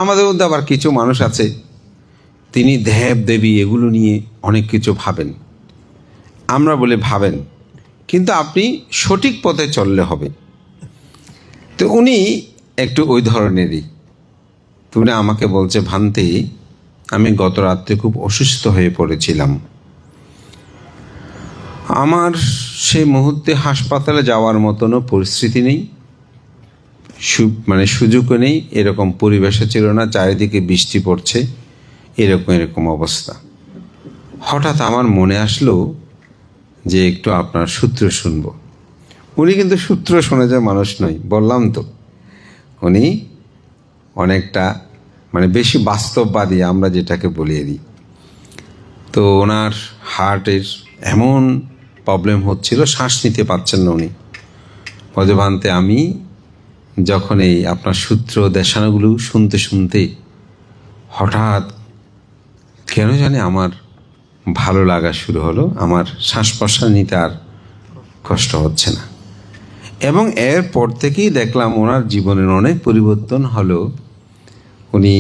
আমাদের মধ্যে আবার কিছু মানুষ আছে, তিনি দেব দেবী এগুলো নিয়ে অনেক কিছু ভাবেন। আমরা বলে ভাবেন, কিন্তু আপনি সঠিক পথে চললে হবে। তো উনি একটু ওই ধরনেরই। তো উনি আমাকে বলছে, ভান্তি, আমি গত রাত্রে খুব অসুস্থ হয়ে পড়েছিলাম। আমার সেই মুহূর্তে হাসপাতালে যাওয়ার মতনও পরিস্থিতি নেই, সুযোগও নেই। এরকম পরিবেশও ছিল না, চারিদিকে বৃষ্টি পড়ছে, এরকম অবস্থা। হঠাৎ আমার মনে আসলো যে একটু আপনার সূত্র শুনব। উনি কিন্তু সূত্র শোনা যায় মানুষ নয়, বললাম তো। উনি অনেকটা বেশি বাস্তববাদী, আমরা যেটাকে বলিয়ে দিই। তো ওনার হার্টের এমন প্রবলেম হচ্ছিল, শ্বাস নিতে পারছেন না উনি। অজভান্তে আমি যখন এই আপনার সূত্র দেশানাগুলো শুনতে শুনতে হঠাৎ কেন জানি আমার ভালো লাগা শুরু হলো। আমার শ্বাস প্রশ্বাস নিতে আর কষ্ট হচ্ছে না। এবং এরপর থেকেই দেখলাম ওনার জীবনের অনেক পরিবর্তন হলো। উনি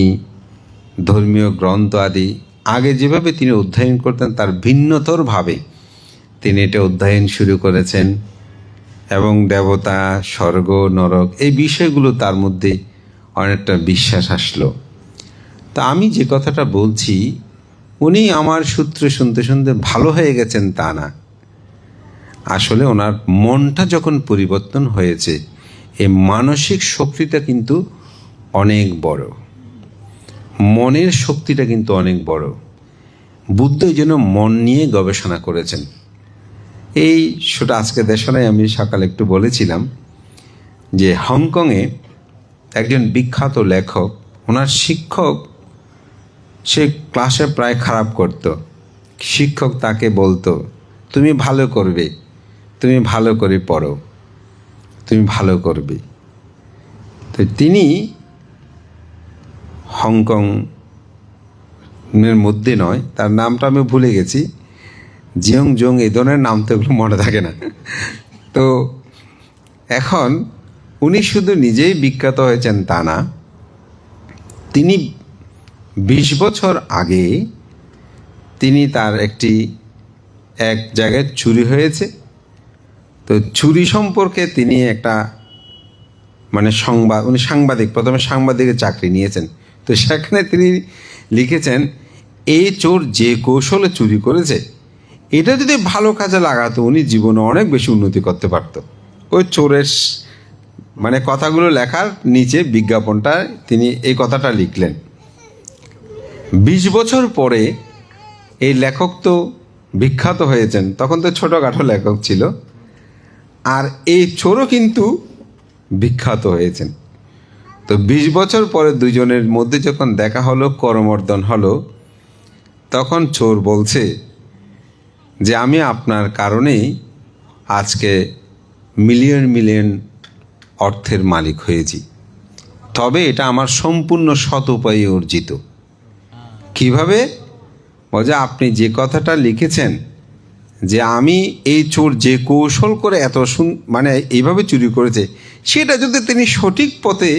ধর্মীয় গ্রন্থ আদি আগে যেভাবে তিনি অধ্যয়ন করতেন তার ভিন্নতরভাবে তিনি এটা অধ্যয়ন শুরু করেছেন। এবং দেবতা, স্বর্গ, নরক এই বিষয়গুলো তার মধ্যে অনেকটা বিশ্বাস আসলো। তা আমি যে কথাটা বলছি, উনি আমার সূত্র শুনতে শুনতে ভালো হয়ে গেছেন তা না। আসলে ওনার মনটা যখন পরিবর্তন হয়েছে, এই মানসিক শক্তিটা কিন্তু অনেক বড়, মনের শক্তিটা কিন্তু অনেক বড়। বুদ্ধ এই জন্য মন নিয়ে গবেষণা করেছেন। এই সেটা আজকে দেশনায় আমি সকালে একটু বলেছিলাম যে হংকংয়ে একজন বিখ্যাত লেখক, ওনার শিক্ষক, সে ক্লাসে প্রায় খারাপ করত। শিক্ষক তাকে বলতো, তুমি ভালো করবে, তুমি ভালো করে পড়ো, তুমি ভালো করবে। তো তিনি হংকং এর মধ্যে নয়, তার নামটা আমি ভুলে গেছি, জিয়ং জং এই ধরনের নাম তো এগুলো মনে থাকে না। তো এখন উনি শুধু নিজেই বিখ্যাত হয়েছেন তা না, তিনি 20 বছর আগে তিনি তার এক জায়গায় চুরি হয়েছে। তো চুরি সম্পর্কে তিনি একটা উনি সাংবাদিক, প্রথমে সাংবাদিকের চাকরি নিয়েছেন। তো সেখানে তিনি লিখেছেন, এই চোর যে কৌশলে চুরি করেছে, এটা যদি ভালো কাজে লাগাতো উনি জীবনে অনেক বেশি উন্নতি করতে পারত। ওই চোরের কথাগুলো লেখার নিচে বিজ্ঞাপনটা তিনি এই কথাটা লিখলেন। 20 বছর পরে এই লেখক তো বিখ্যাত হয়েছেন, তখন তো ছোটোখাটো লেখক ছিল, আর এই চোরও কিন্তু বিখ্যাত হয়েছেন। তো 20 বছর পরে দুজনের মধ্যে যখন দেখা হলো, করমর্দন হলো, তখন চোর বলছে যে আমি আপনার কারণেই আজকে মিলিয়ন মিলিয়ন অর্থের মালিক হয়েছি, তবে এটা আমার সম্পূর্ণ সৎ উপায়ে অর্জিত। কিভাবে? বলছে, আপনি যে কথাটা লিখেছেন যে আমি এই চোর যে কৌশল করে এত এইভাবে চুরি করেছে, সেটা যদি তিনি সঠিক পথে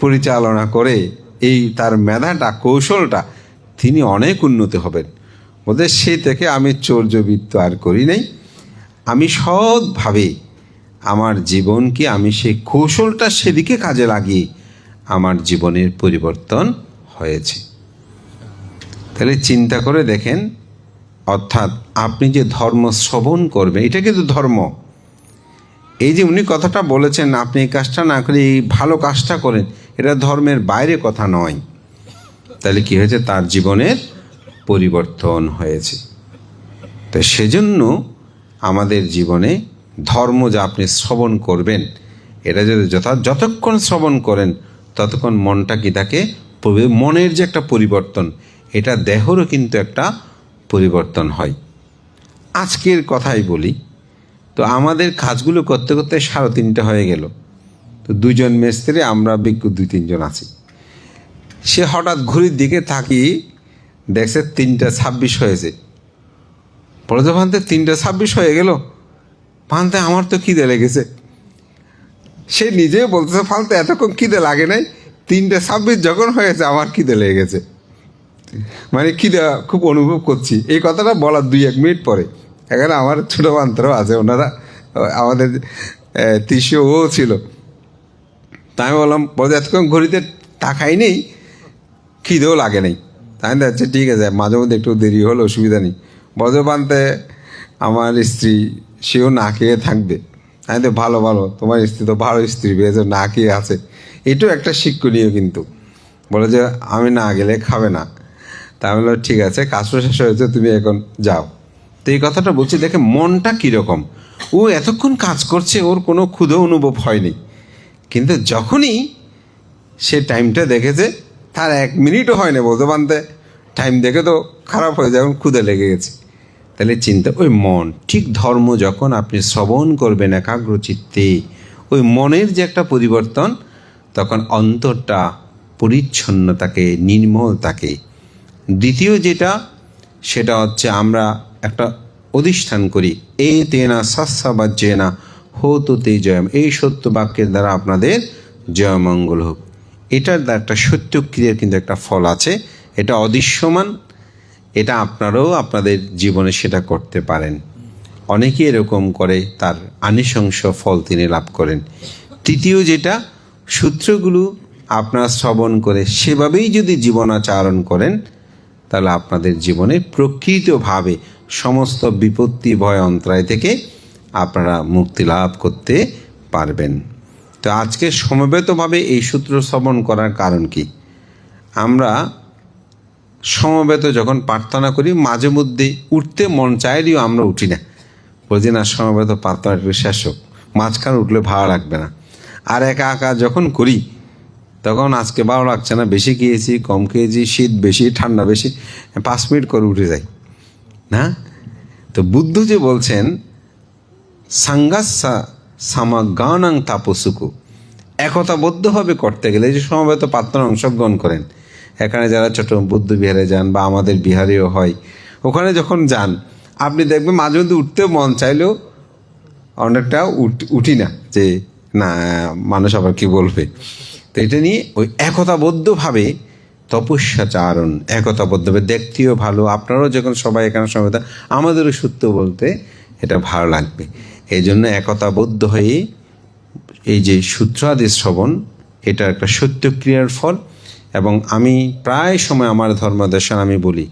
পরিচালনা করে, এই তার মেধাটা, কৌশলটা, তিনি অনেক উন্নতি হবেন। বলতে সেই থেকে আমি চৌর্যবৃত্ত আর করি নাই, আমি সৎভাবে আমার জীবনকে আমি সেই কৌশলটা সেদিকে কাজে লাগিয়ে আমার জীবনের পরিবর্তন হয়েছে। তাহলে চিন্তা করে দেখেন, অর্থাৎ আপনি যে ধর্ম শ্রবণ করবেন, এটা কিন্তু ধর্ম। এই যে উনি কথাটা বলেছেন, আপনি এই কাজটা না করে এই ভালো কাজটা করেন, এটা ধর্মের বাইরে কথা নয়। তাহলে কি হয়েছে? তার জীবনের পরিবর্তন হয়েছে। তো সেজন্য আমাদের জীবনে ধর্ম যা আপনি শ্রবণ করবেন, এটা যদি যতক্ষণ শ্রবণ করেন ততক্ষণ মনটা কি থাকে, মনের যে একটা পরিবর্তন, এটা দেহেরও কিন্তু একটা পরিবর্তন হয়। আজকের কথাই বলি, তো আমাদের কাজগুলো করতে করতে 3:30 হয়ে গেল। তো 2 জন মিস্ত্রি, আমরা বিজ্ঞ 2-3 জন আছি। সে হঠাৎ ঘড়ির দিকে তাকিয়ে দেখছে 3:26 হয়েছে। বলে তো, ভান্তে 3:26 হয়ে গেল, ভান্তে আমার তো খিদে লেগেছে। সে নিজেও বলতেছে, ফালতে এতক্ষণ খিদে লাগে নাই, 3:26 যখন হয়েছে আমার খিদে লেগে গেছে, মানে খিদে খুব অনুভব করছি। এই কথাটা বলার 2-1 মিনিট পরে এখানে আমার ছোটো বান্ধবরাও আছে, ওনারা আমাদের তৃতীয়ও ছিল। তাই আমি বললাম, বলতে এতক্ষণ ঘড়িতে তাকাই নেই, খিদেও লাগে নেই। তাই আচ্ছা ঠিক আছে, মাঝে মধ্যে একটু দেরি হলো অসুবিধা নেই। বজর বানতে আমার স্ত্রী, সেও না খেয়ে থাকবে। আমি তো ভালো ভালো, তোমার স্ত্রী তো ভালো স্ত্রী পেয়েছে, না খেয়ে আছে। এটাও একটা শিক্ষণীয় কিন্তু। বলে যে আমি না গেলে খাবে না। তা আমি বললাম ঠিক আছে, কাজটা শেষ হয়েছে, তুমি এখন যাও। তো এই কথাটা বলছি, দেখে মনটা কীরকম। ও এতক্ষণ কাজ করছে, ওর কোনো ক্ষুধা অনুভব হয়নি, কিন্তু যখনই সে টাইমটা দেখেছে, তার 1 মিনিটও হয়নি বলতে বানতে, টাইম দেখে তো খারাপ হয়ে যায়, ক্ষুধা লেগে গেছে। তাহলে চিন্তা, ওই মন ঠিক ধর্ম যখন আপনি শ্রবণ করবেন একাগ্র চিত্তে, ওই মনের যে একটা পরিবর্তন, তখন অন্তরটা পরিচ্ছন্ন থাকে, নির্মল থাকে। দ্বিতীয় যেটা, সেটা হচ্ছে আমরা একটা অধিষ্ঠান করি, এ তেনা সস্যাবাজ্যেনা হতো তে জয়ম, এই সত্য বাক্যের দ্বারা আপনাদের জয়মঙ্গল হোক। এটার একটা সত্য ক্রিয়ার কিন্তু একটা ফল আছে, এটা অদৃশ্যমান। এটা আপনারাও আপনাদের জীবনে সেটা করতে পারেন। অনেকে এরকম করে, তার আনিশংস ফল তিনি লাভ করেন। তৃতীয় যেটা, সূত্রগুলো আপনারা শ্রবণ করে সেভাবেই যদি জীবনাচরণ করেন, তাহলে আপনাদের জীবনে প্রকৃতভাবে সমস্ত বিপত্তি ভয় অন্তরায় থেকে আপনারা মুক্তি লাভ করতে পারবেন। তো আজকে সমবেতভাবে এই সূত্র শ্রবণ করার কারণ কি? আমরা সমবেত যখন প্রার্থনা করি, মাঝে মধ্যে উঠতে মন চাইলেও আমরা উঠি না, বলছি না সমবেত প্রার্থনা একটু শেষ হোক, মাঝখানে উঠলে ভালো লাগবে না। আর একা একা যখন করি, তখন আজকে ভালো লাগছে না, বেশি খেয়েছি কম খেয়েছি, শীত বেশি ঠান্ডা বেশি, 5 মিনিট করে উঠে যাই না। তো বুদ্ধ যে বলছেন, সাঙ্গাসা সামাগানাং তাপসুকু, একতাবদ্ধভাবে করতে গেলে, যে সমবেত প্রার্থনা অংশগ্রহণ করেন, এখানে যারা ছোট বুদ্ধ বিহারে যান বা আমাদের বিহারেও হয়, ওখানে যখন যান আপনি দেখবেন মাঝে মধ্যে উঠতে মন চাইলেও অনেকটা উঠি না, যে না মানুষ আবার কি বলবে। তো এটা নিয়ে ওই একতাবদ্ধভাবে তপস্যাচারণ, একতাবদ্ধভাবে দেখতেও ভালো, আপনারাও যখন সবাই এখানে সমবেত, আমাদেরও সূত্র বলতে এটা ভালো লাগবে। এই জন্য একতাবদ্ধ হয়ে এই যে সূত্রাদি শ্রবণ, এটা একটা সত্যক্রিয়ার ফল। এবং আমি প্রায় সময় আমার ধর্মদর্শন আমি বলি,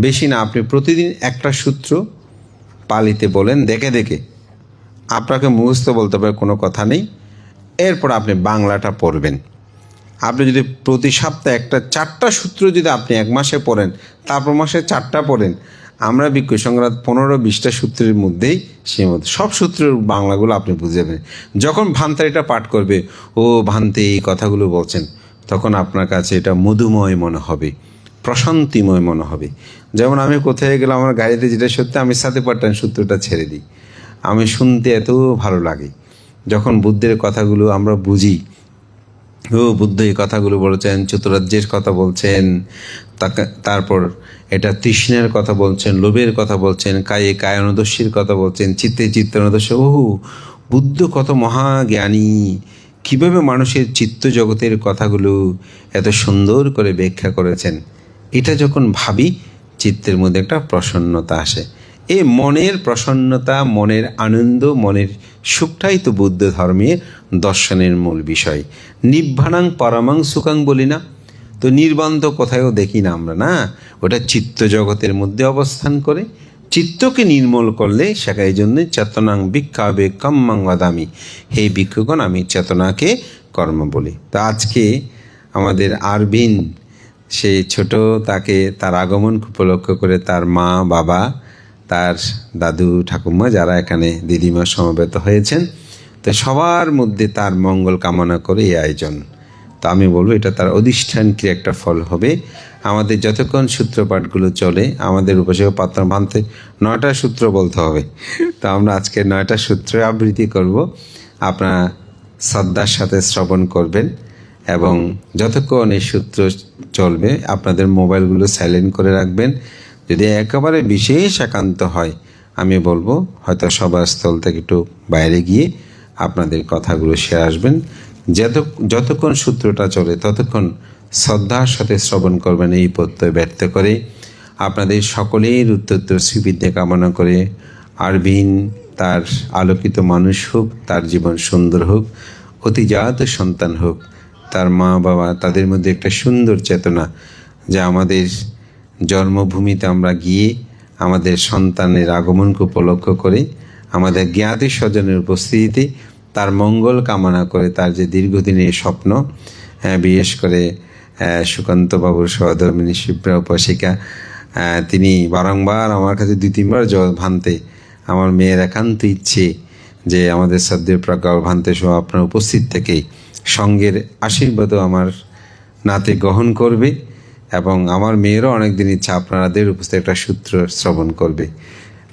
বেশি না, আপনি প্রতিদিন একটা সূত্র পালিতে বলেন, দেখে দেখে আপনাকে মুখস্থ বলতে হবে কোনো কথা নেই। এরপর আপনি বাংলাটা পড়বেন। আপনি যদি প্রতি সপ্তাহে 4টা সূত্র যদি আপনি 1 মাসে পড়েন, তারপর মাসে 4টা পড়েন, আমরা বিজ্ঞ সংক্রান্ত 15-20টা সূত্রের মধ্যেই সীমাবদ্ধ। সব সূত্রের বাংলাগুলো আপনি বুঝে যাবেন। যখন ভান্তারিটা পাঠ করবে, ও ভান্তে এই কথাগুলো বলছেন, তখন আপনার কাছে এটা মধুময় মনে হবে, প্রশান্তিময় মনে হবে। যেমন আমি কোথায় গেলাম, আমার গাড়িতে যেটা সত্যি, আমি সাথে পাঠটান সূত্রটা ছেড়ে দিই, আমি শুনতে এত ভালো লাগে। যখন বুদ্ধের কথাগুলো আমরা বুঝি, ও বুদ্ধ এই কথাগুলো বলেছেন, চতুরাজ্যের কথা বলছেন, তারপর এটা তৃষ্ণের কথা বলছেন, লোভের কথা বলছেন, কায়ে কায়ানুদস্যের কথা বলছেন, চিত্তে চিত্তানুদস্য। বুদ্ধ কত মহাজ্ঞানী, কীভাবে মানুষের চিত্ত জগতের কথাগুলো এত সুন্দর করে ব্যাখ্যা করেছেন। এটা যখন ভাবি, চিত্তের মধ্যে একটা প্রসন্নতা আসে। এই মনের প্রসন্নতা, মনের আনন্দ, মনের সুখটাই তো বুদ্ধ ধর্মের দর্শনের মূল বিষয়। নিব্বাণাং পরমাং সুখাং বলি না, তো নির্বাণ তো কোথায়ও দেখি না আমরা, না, ওটা চিত্ত জগতের মধ্যে অবস্থান করে। চিত্তকে নির্মল করলে সেটা, এই জন্যে চেতনাং ভিক্ষাবে কম্মাং বাদামি, হে ভিক্ষুগণ আমি চেতনাকে কর্ম বলি। তা আজকে আমাদের আরবিন, সেই ছোট, তাকে তার আগমন উপলক্ষ করে তার মা বাবা, তার দাদু ঠাকুমা, যারা এখানে দিদিমা সমবেত হয়েছেন, তো সবার মধ্যে তার মঙ্গল কামনা করে এই আয়োজন। তো আমি বলবো এটা তার অধিষ্ঠান ক্রিয়া একটা ফল হবে। আমাদের যতক্ষণ সূত্রপাঠগুলো চলে, আমাদের উপাসক পাত্র ভান্তে 9টা সূত্র বলতে হবে। তো আমরা আজকে 9টা সূত্র আবৃত্তি করব, আপনারা শ্রদ্ধার সাথে শ্রবণ করবেন। এবং যতক্ষণ এই সূত্র চলবে, আপনাদের মোবাইলগুলো সাইলেন্ট করে রাখবেন। যদি একেবারে বিশেষ একান্ত হয়, আমি বলবো হয়তো সভাস্থল থেকে একটু বাইরে গিয়ে আপনাদের কথাগুলো সেরে আসবেন। যতক্ষণ সূত্রটা চলে ততক্ষণ শ্রদ্ধার সাথে শ্রবণ করবেন এই প্রত্যয় ব্যর্থ করে আপনাদের সকলের উত্তর শ্রীবিদ্যা কামনা করে আরবিন তার আলোকিত মানুষ হোক, তার জীবন সুন্দর হোক, অতিজাত সন্তান হোক, তার মা বাবা তাদের মধ্যে একটা সুন্দর চেতনা যা আমাদের জন্মভূমিতে আমরা গিয়ে আমাদের সন্তানের আগমনকে উপলক্ষ করে আমাদের জ্ঞাতি স্বজনের উপস্থিতিতে তার মঙ্গল কামনা করে তার যে দীর্ঘদিনের স্বপ্ন, বিশেষ করে সুকান্তবাবুর সহধর্মিনী শিবরা উপাসিকা, তিনি বারংবার আমার কাছে 2-3বার জল ভান্তে আমার মেয়ের একান্ত ইচ্ছে যে আমাদের শ্রদ্ধেয় প্রজ্ঞা ভান্তে সহ আপনার উপস্থিত থেকে সঙ্গের আশীর্বাদও আমার নাতে গ্রহণ করবে এবং আমার মেয়েরও অনেকদিন ইচ্ছা আপনাদের উপস্থিত একটা সূত্র শ্রবণ করবে।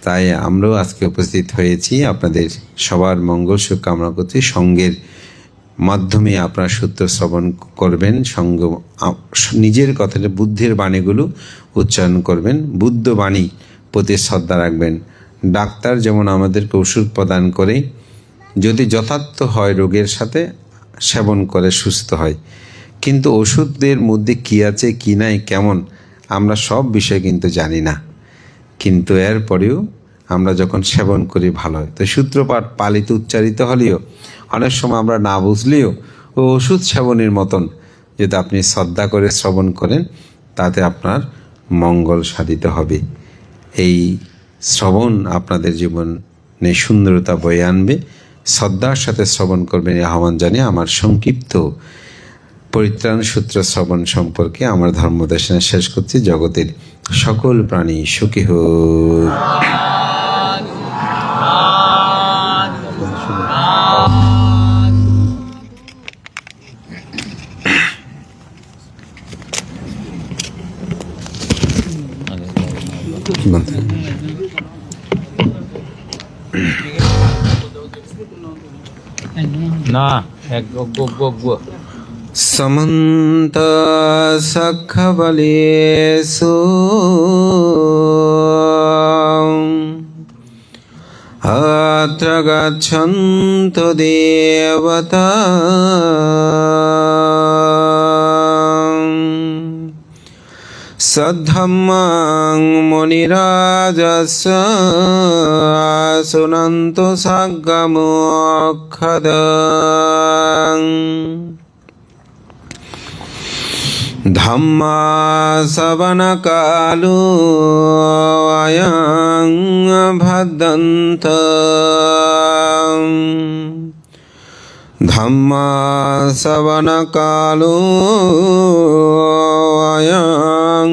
তাই আমরাও আজকে উপস্থিত হয়েছি আপনাদের সবার মঙ্গল সুখ কামনা করছি। সঙ্গের মাধ্যমে আপনারা সূত্র শ্রবণ করবেন, সঙ্গ নিজের কথাটা বুদ্ধির বাণীগুলো উচ্চারণ করবেন, বুদ্ধ বাণী প্রতি শ্রদ্ধা রাখবেন। ডাক্তার যেমন আমাদেরকে ওষুধ প্রদান করে, যদি যথার্থ হয় রোগের সাথে সেবন করে সুস্থ হয়, কিন্তু ওষুধের মধ্যে কী আছে কী নাই কেমন আমরা সব বিষয় কিন্তু জানি না, কিন্তু এরপরেও আমরা যখন সেবন করি ভালো হয়। তো সূত্রপাঠ পালিত উচ্চারিত হলেও অনেক সময় আমরা না বুঝলেও ও ওষুধ সেবনের মতন যদি আপনি শ্রদ্ধা করে শ্রবণ করেন তাতে আপনার মঙ্গল সাধিত হবে। এই শ্রবণ আপনাদের জীবনে সুন্দরতা বয়ে আনবে। শ্রদ্ধার সাথে শ্রবণ করবেন এই আহ্বান জানিয়ে আমার সংক্ষিপ্ত পরিত্রাণ সূত্র শ্রবণ সম্পর্কে আমার ধর্মদেশনা শেষ করছি। জগতের সকল প্রাণী সুখী হোক। না এক समन्त सखबलेषु अत्र गच्छन्तु देवता सद्धम्मं मुनिराजस्य शृण्वन्तु सद्गमोक्षदं धम्मा श्रवणकालो अयं भद्दन्त धम्मा श्रवणकालो अयं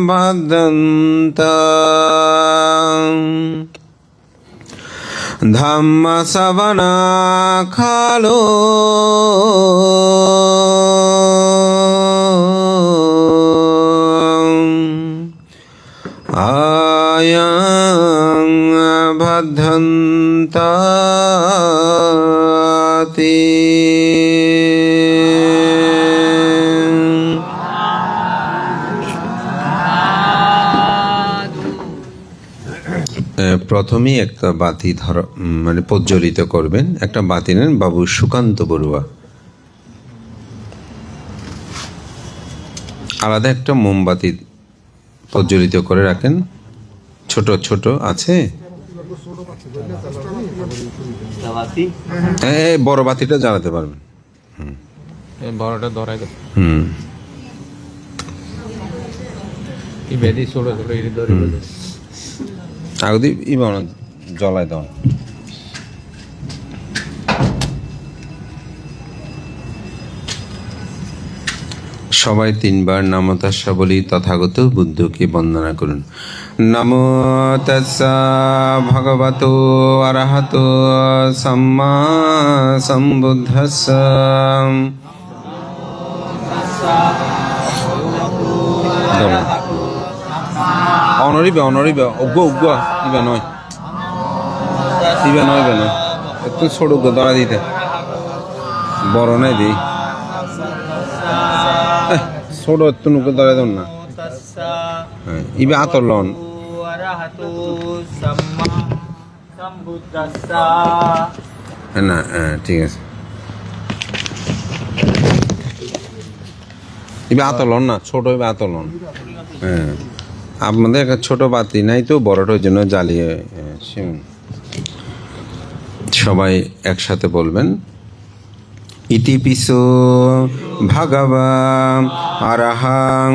भद्दन्त धम्म श्रवणकालो अयं भद्दन्ताति। প্রথমেই একটা বাতি মানে প্রজ্বলিত করবেন। একটা বাতি নেন, বাবু সুকান্ত বড়ুয়া। আলাদা একটা মোমবাতি প্রজ্বলিত করে রাখেন। ছোট ছোট আছে, বড় বাতিটা জ্বালাতে পারবেন। বড়টা ধরাই দাও। আগে জ্বলাই দাও। সবাই 3বার নমো তাস্সা বলি তথাগত বুদ্ধকে বন্দনা করুন। নমো তাস্সা ভগবতো অরহতো সম্মা সম্বুদ্ধস্সা। অনরিবে অনরিবে অজ্ঞ অজ্ঞ ইবা নয় ইবা নয় ইবা নয় একটু ছোট দড়া দিতে বড় নাই দিই ছোট একটু নুকে দড়া দেন না। হ্যাঁ ইবে আতর লন হ্যাঁ না হ্যাঁ ঠিক আছে। এবার আতলন না, ছোট এবার আতলন। হ্যাঁ, আপনাদের একটা ছোট বাতি নাই তো, বড়টার জন্য জ্বালিয়ে সবাই একসাথে বলবেন। ইতিপিসো ভগবা আরহাং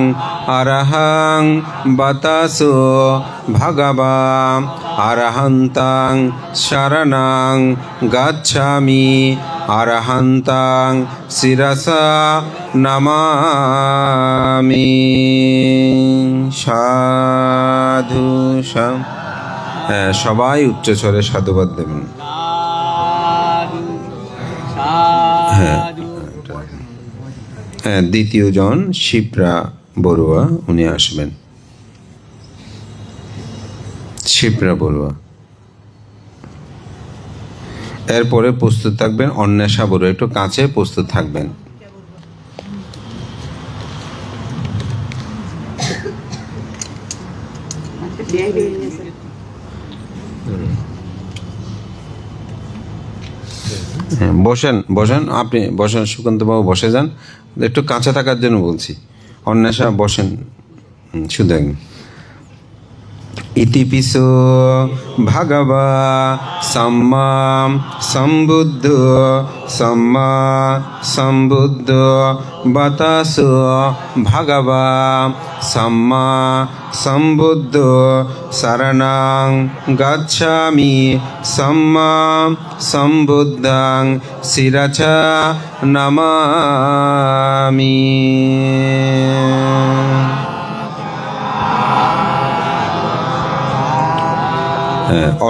আরহাং বাতাসো ভগবা আরহান্তাং শরণাং গচ্ছামি আরহান্তাং শিরসা নমামি। সাধু হ্যাঁ, সবাই উচ্চস্বরে সাধুবাদ দেবেন। হ্যাঁ, দ্বিতীয় জন শিপ্রা বড়ুয়া, উনি আসবেন। শিপ্রা বড়ুয়া। এরপরে প্রস্তুত থাকবেন অন্বেষা বড়ুয়া, একটু কাছে প্রস্তুত থাকবেন। হ্যাঁ, বসেন বসেন, আপনি বসেন, সুকান্তবাবু বসে যান, একটু কাছে থাকার জন্য বলছি। অন্বেষা বসেন, শুধু একদম। ইতিপিসো ভগবা সম্মা সম্বুদ্ধ সম্মা সম্বুদ্ধ বাতাসো ভগবা সম্মা সম্বুদ্ধ শরণাং গচ্ছামি সম্মা সম্বুদ্ধাং শিরসা নমামি।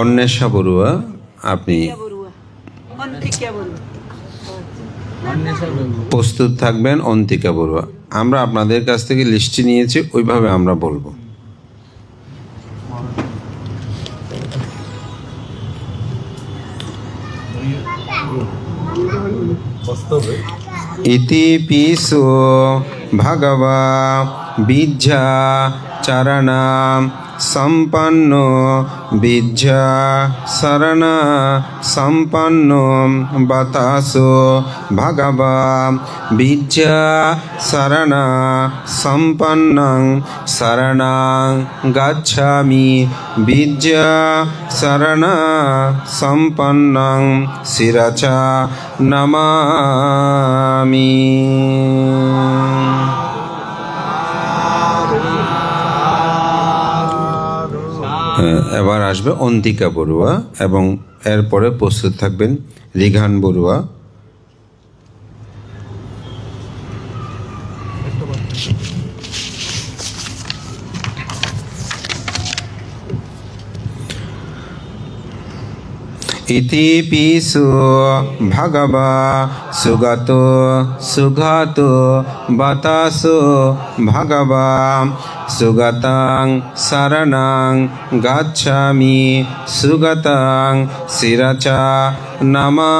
অন্বেষা বড়ুয়া, আপনি প্রস্তুত থাকবেন। অন্তিকা বড়ুয়া, আমরা আপনাদের কাছ থেকে লিস্টটি নিয়েছি, ওইভাবে আমরা বলবো। ইতি পিসো ভগবা বিজ্জা চরণাম সম্পন্ন বিজ্জা শরণ সম্পন্ন বাতাসো ভগবা বিজ্জা শরণ সম্পন্ন শরণাং গচ্ছামি বিজ্জা শরণ সম্পন্ন শিরসা নমামি। এবার আসবে অন্তিকা বড়ুয়া এবং এরপরে প্রস্তুত থাকবেন রিঘান বড়ুয়া। ইতি পিসো ভগবা সুগত সুঘাত বাতাসো ভগবা সুগতাং শরণাং গচ্ছামি সুগতাং শিরসা নমামি।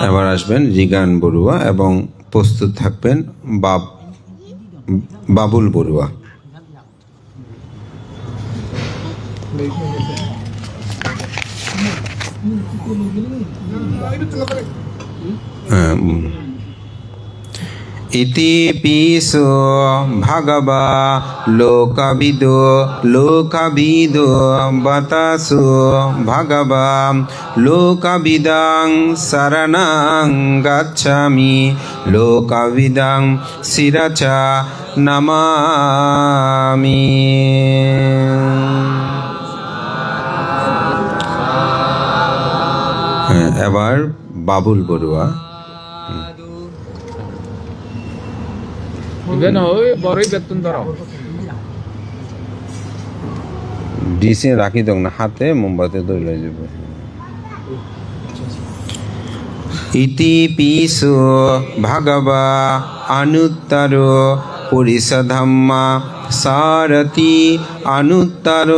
এবার আসবেন রিগান বড়ুয়া এবং প্রস্তুত থাকবেন বাবুল বড়ুয়া। ইতি পিসো ভগবা লোকবিদো লোকবিদো বাতাসো ভগবা লোকবিদাং শরণাং গচ্ছামি লোকবিদাং শিরসা নমামি। এবার বাবুল বড়ুয়া। ডিসে রাখি দোক না, হাতে মোমবাতি দই লই যাব। ইতি পিসো ভগবা অনুত্তর পুরিষধম্মা সারথি অনুত্তর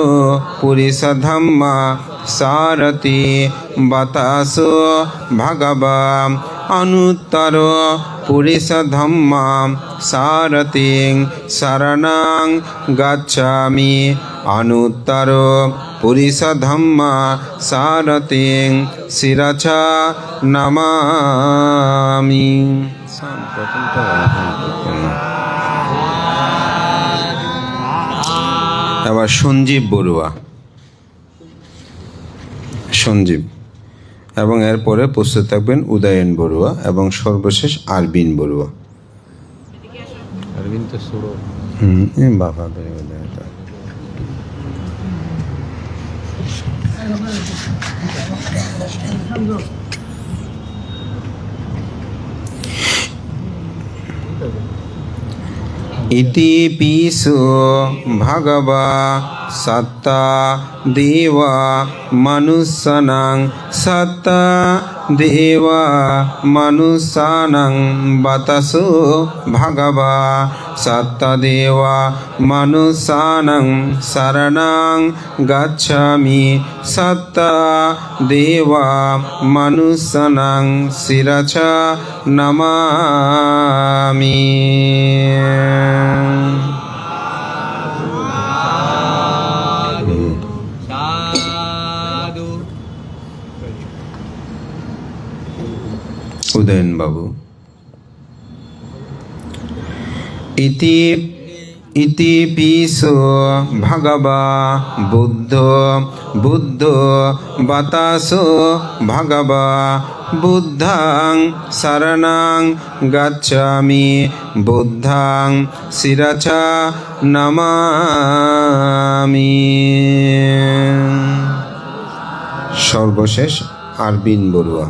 পুরিষধম্মা সারথি বাতাসো ভগবা অনুত্তর পুরিষধম্মা সারথিং শরণাং গচ্ছামি অনুত্তর পুরিসা ধাম্মা সারতিং শিরাছা নামামি। আবার সঞ্জীব বড়ুয়া, সঞ্জীব, এবং এরপরে প্রস্তুত থাকবেন উদয়ন বড়ুয়া এবং সর্বশেষ আরবিন বড়ুয়া। अरविंद तो सुरो বাবা ইতি পিসো ভগবা সত্তা দেবা মনুষ্যানাং সত্তা দেবা মনুষ্যানাং বাতাসো ভগবা সত্তা দেবা মনুষ্যানাং শরণাং গচ্ছামি সত্তা দেবা মনুষ্যানাং শিরছা নমামি। উদয়ন বাবু ইতি ইতি পিসো ভগবা বুদ্ধ বুদ্ধ বাতাসো ভগবা বুদ্ধাং শরণাং গচ্ছামি বুদ্ধাং শিরছা নমামি। সর্বশেষ আরবিন বড়ুয়া।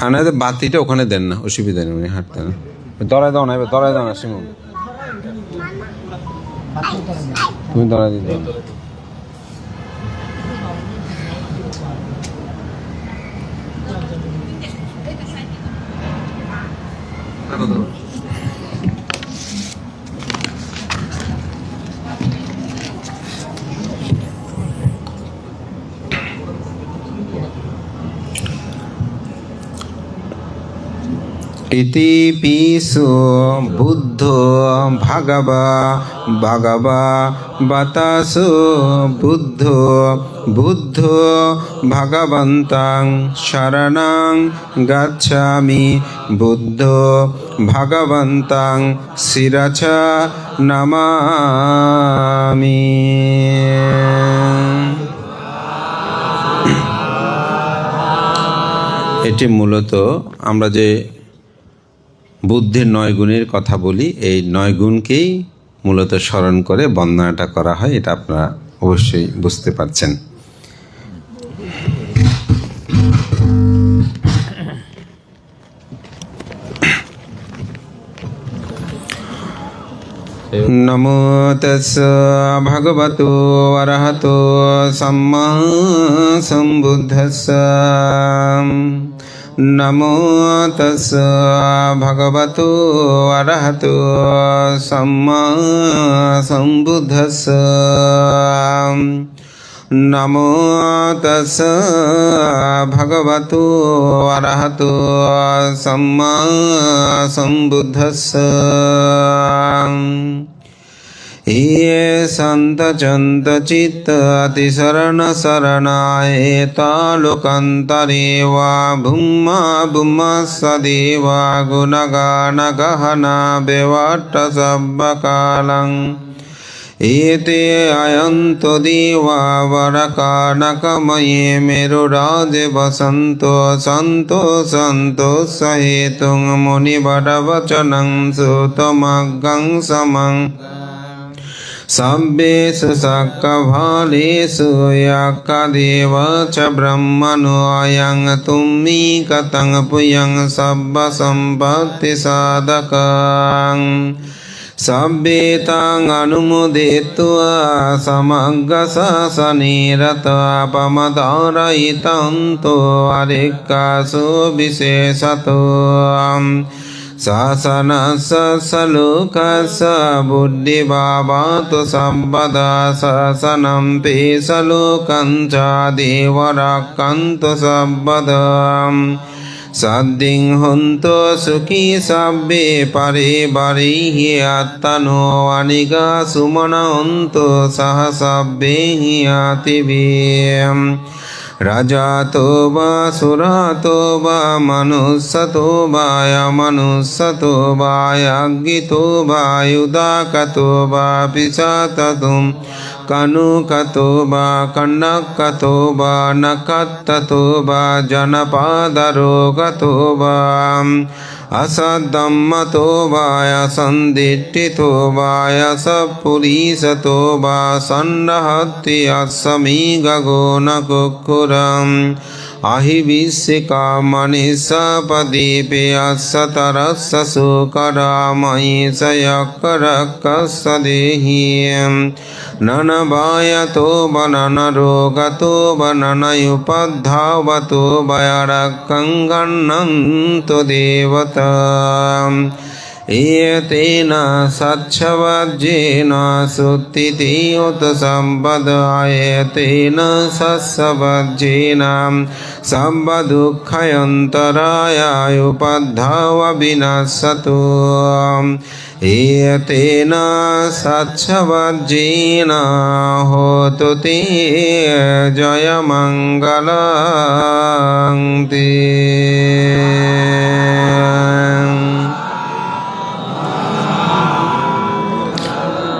আনাদের বাতিটা ওখানে দেন না, অসুবিধা নেই, উনি হাঁটতে না। দরাই দাও না, এবার দরাই দাও না শিমুল, তুমি দরাই দিতে দাও না। ইতি পিসো বুদ্ধ ভগবা ভগবা বাতাসো বুদ্ধ বুদ্ধ ভগবন্তাং শরণাং গচ্ছামি বুদ্ধ ভগবন্তাং শিরছা নমামি। এটি মূলত আমরা যে বুদ্ধির 9 গুণের কথা বলি, এই 9 গুণকেই মূলত স্মরণ করে বন্দনাটা করা হয়, এটা আপনারা অবশ্যই বুঝতে পারছেন। নমো তস্য ভগবতো অরহতো সম্মা সম্বুদ্ধস্য। নমো তস্য ভগবতো অরহতো সম্মা সম্বুদ্ধস্য। নমো তস্য ভগবতো অরহতো সম্মা সম্বুদ্ধস্য। ये संत चंत चित्त अतिशरण शरणाय तालुकंतरे वा भूमा भूमा सदेवा गुणगान गहना बेवाट्ट सब्बकालं। एते अयन्तो देवा वरकानकमये मेरुराज वसन्तो सन्तो सन्तो सहेतुं मुनिवरवचनं श्रुतमग्गं समं। सब्बेषु सक्कभालेषु यक्कदेव च ब्रह्मणो अयं तुम्मीकतं पुयं सब्बसम्पत्तिसाधकं। सब्बेतां अनुमोदित्वा समग्रशासने रतापमदारयितं तो अरिक्कासु विशेषतो। Sasanasa salukasa buddhi bhavato sabbada sasanam pe salukanca devarakanto sabbadam Sadding hunto sukhi sabbe pare barihi attano aniga sumana hunto sahasabbe atibim Rajato ba surato ba manusato ba yamanusato ba yaggito ba yudakato ba pisatatum kanukato ba kanakato ba nakattato ba janapadaro ba asadammato ba yasandittito ba yasapulisato ba sandahatti asamigago kukuram ahibissika manisa padipe asatarassa sukaramai sayakarakassa dehiyam nanavayato ba nanarogato ba nanayupadhavato bayarakkangannanto devatam Etena satchavajjena suttiti uta sampadaetena sassavajjena sampadukhayantaraya upadhava vinassato Etena satchavajjena hotu te jayamangalang te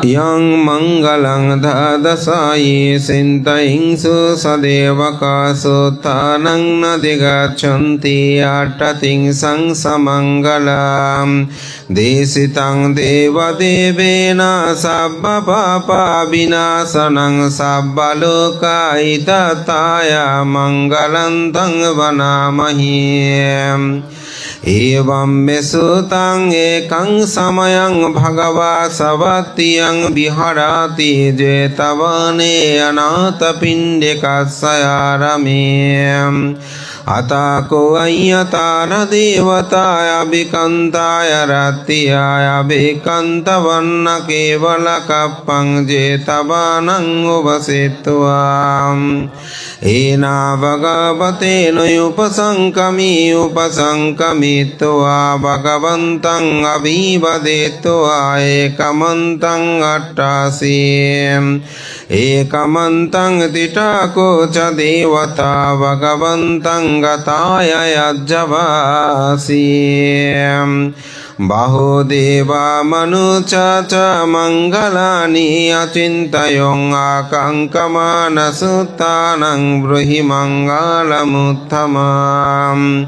Yang mangalang dhadasaye sintahingsu sadevaka sutanang nadigachanti atating sang samangalam desitang deva devena sabba papa vinasanang sabba loka itataya mangalantang vanamahim Evam mesutang ekang samayang bhagava savatiyang viharati jetavane anatapindikasayarame Atako ayatara devataya bhikantaya ratiyaya bhikantavanna kevala kappang jetavanang uvasitvam Ena bhagavatena upasankamitva bhagavantang abhivadetva ekamantang attasim ekamantang titako ca devata bhagavantang gataya yajjavasim Bahudeva manucha ca mangalani acintayong akankamana suttanang bruhi mangalamuttamam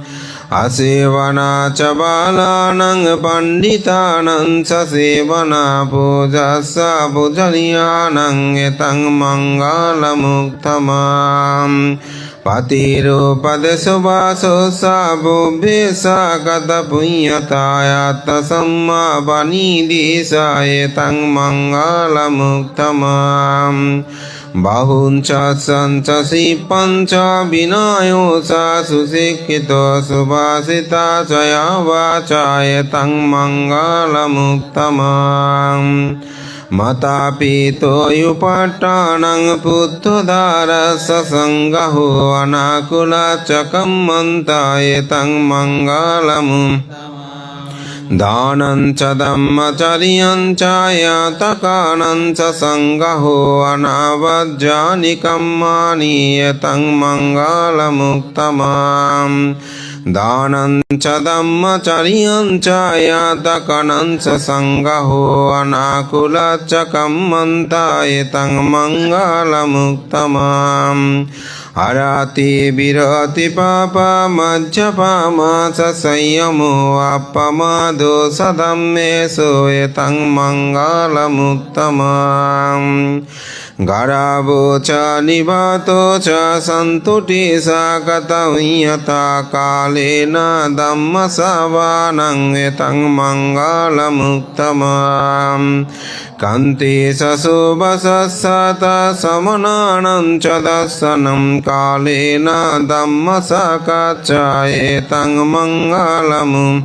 Asevana ca balanang panditanang ca sevana pujasa pujaliyanang etang mangalamuttamam Patirupadeso vaso sabubhesa kata punyataya tasamma vanidisa etang mangalamuktamam Bahunca sanca sipanca binayo sa susikkito subhasita caya vaca etang mangalamuktamam Mata pito yupattanang puttodara sasangaho anakula cakamanta etang mangalamum Dhanam ca dhammacariyan ca yatakanam ca sangaho anavajjani kammani etang mangalamuktamam Dhanam ca dhammacariyan ca yatakanam ca sangaho anakula ca kammanta etang mangalamuktamam Arati birati papa majjapama sasayamo appamado sadammeso etang mangalamuttamam Garabo ca nivato ca santuti sakata unyata kalena dhamma savanang etang mangalamuttamam Kanti sasubhasassata samananam ca dassanam kalena dhamma sakacca etang mangalamum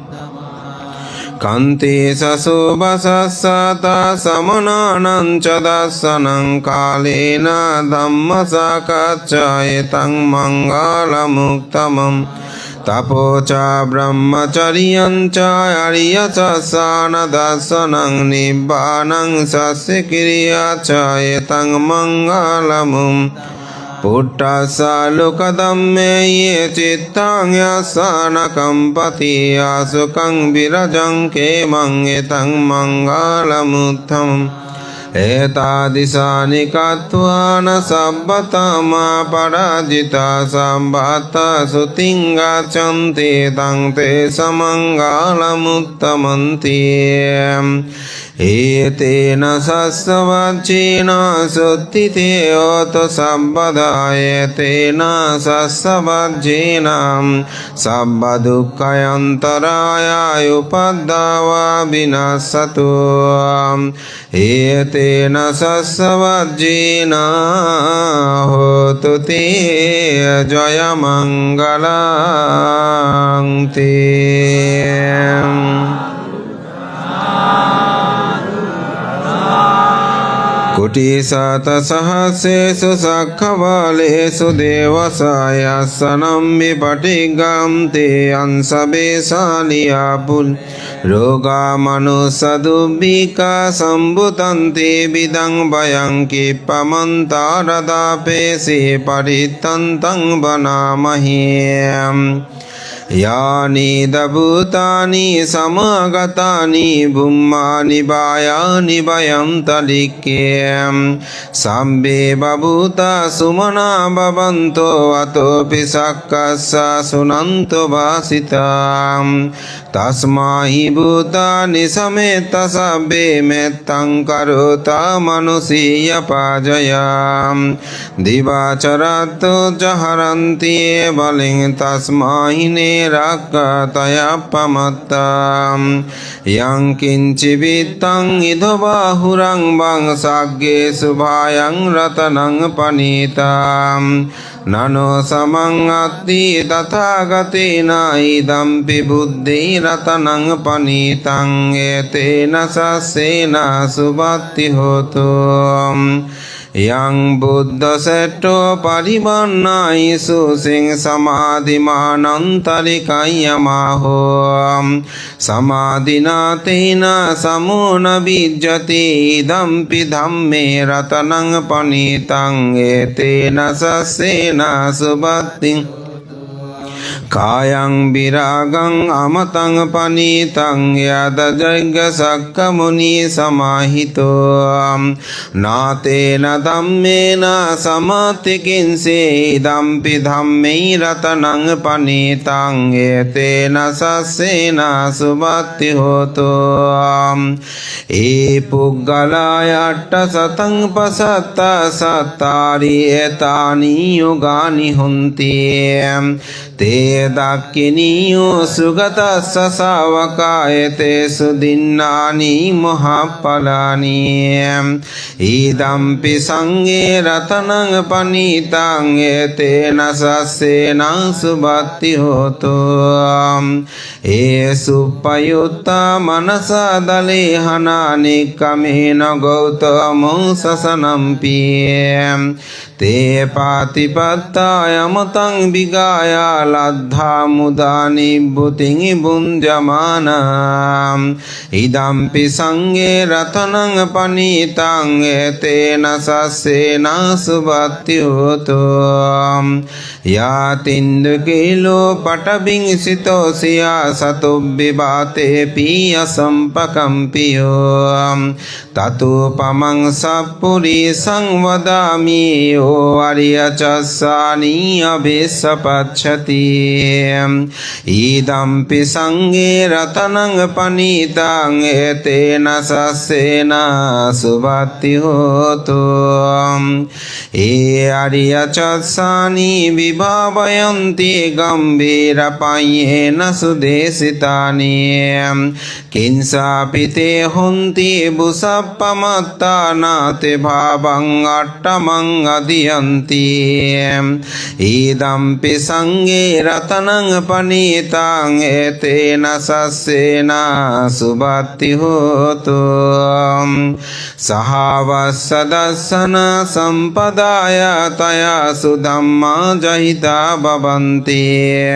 কান্তে সশোভসতা সমনানং চ দর্শনং Cullen Dhamma সাক্ষাৎ মঙ্গলমুত্তমম তপো চ ব্রহ্মচর্যং চ আর্য শাসন দর্শনং নিব্বাণং সস্য ক্রিয়া চ এতং মঙ্গলমুম পুট্টসালোকদম্মে ये চিত্তাং यस्न কম্পতি আসুকং বিরজং কেমং এতং মঙ্গলমুত্তমম एतादिशानि कृत्वा न सब्बतमा पराजिता सम्बत श्रुतिं गच्छन्ति तं ते समङ्गलमुत्तमन्ति एतेन सस्वच्चेन शुद्धिते ओत सम्पदा एतेन सस्वज्जेन सब्बदुःखयन्तराय उपद्रवा विनश्यतु एतेन सस्वज्जेन होतु ते जयमङ्गलं ते कोटिशतसहस्रेषु सखबलेषु देवसायसनं विपटिगं ते अंशवेशालियापुल् रोगामनुसदुर्भिका सम्भुतन्ते विदं भयं किपमन्तरदापेशे परितन्तं वनामहे यानि दभूतानि समागतानि भूमानि वायानि वयं तलिख्यं सम्बे बभूता सुमना भवन्तो अतोऽपि शक्कस्य शृणन्तु भाषितां तस्मै भूतानि समेत सब्बे मेत्तं करोता मनुष्यपाजयां दिवाचरतो जहरन्ति बलिं तस्मै निराकतयपमत्तं यं किञ्चिवित्तं इदबाहुरं वंशाग्ये शुभायं रत्नं पनीतं ननो समङ्गति तथागतेन इदम्पि बुद्धिरत्नं पनीतं एतेन सस्येन सुबत्ति होतु यं बुद्धसेट्टो परिवन्नायिषु सिंह समाधिमानन्तरिकयमाहो समाधिना तेन समो न विज्यते इदम्पि धम्मे रत्नं पनीतं एतेन सस्येन सुबत्तिं कायं विरागं अमतं पनीतं यदजज्ञशक्कमुनि समाहितो नातेन धम्मेन समति किंचिदम्पि धम्मे रत्नं पनीतं एतेन सस्येन सुबत्ति होतु ए पुग्गलाय 870 एतानि युगानि हन्ति ते दाक्किनीयो सुगतस्य शावकाय तेषु दिन्नानि महाफलानि इदम्पि संगे रत्नं पनीतं एतेन सस्येन सुबत्ति होतु येषु उपयुक्ता मनसा दलेहनानि कमेन गौतमो शसनं पियेम् ते पातिपत्तायमतं विगाय लब्धा मुदा निभृतिं भुञ्जमानम् इदम्पि संगे रत्नं पनीतं एतेन सस्येन सुबत्ति होतु यातिन्दुकिलो पटविंसितोऽस्या सतुर्विभाते पियसम्पकम्पियो ततोपमं सपुरीशं वदामि यो आर्यचस्सानि अभिसपच्छति इदम्पि संगे रत्नं पनीतं एतेन सस्येन सुबत्ति होतु ये आर्यचस्सानि विभावयन्ति गम्भीरपायेन सुदेशितानि किंसापि ते हन्ति बुषप्पमत्ता नाति भावं अट्टमं padiyanti idampi sange ratanang panitang etena sassena subatti hotu sahavassadasana sampadaya taya sudhamma jahita bhavanti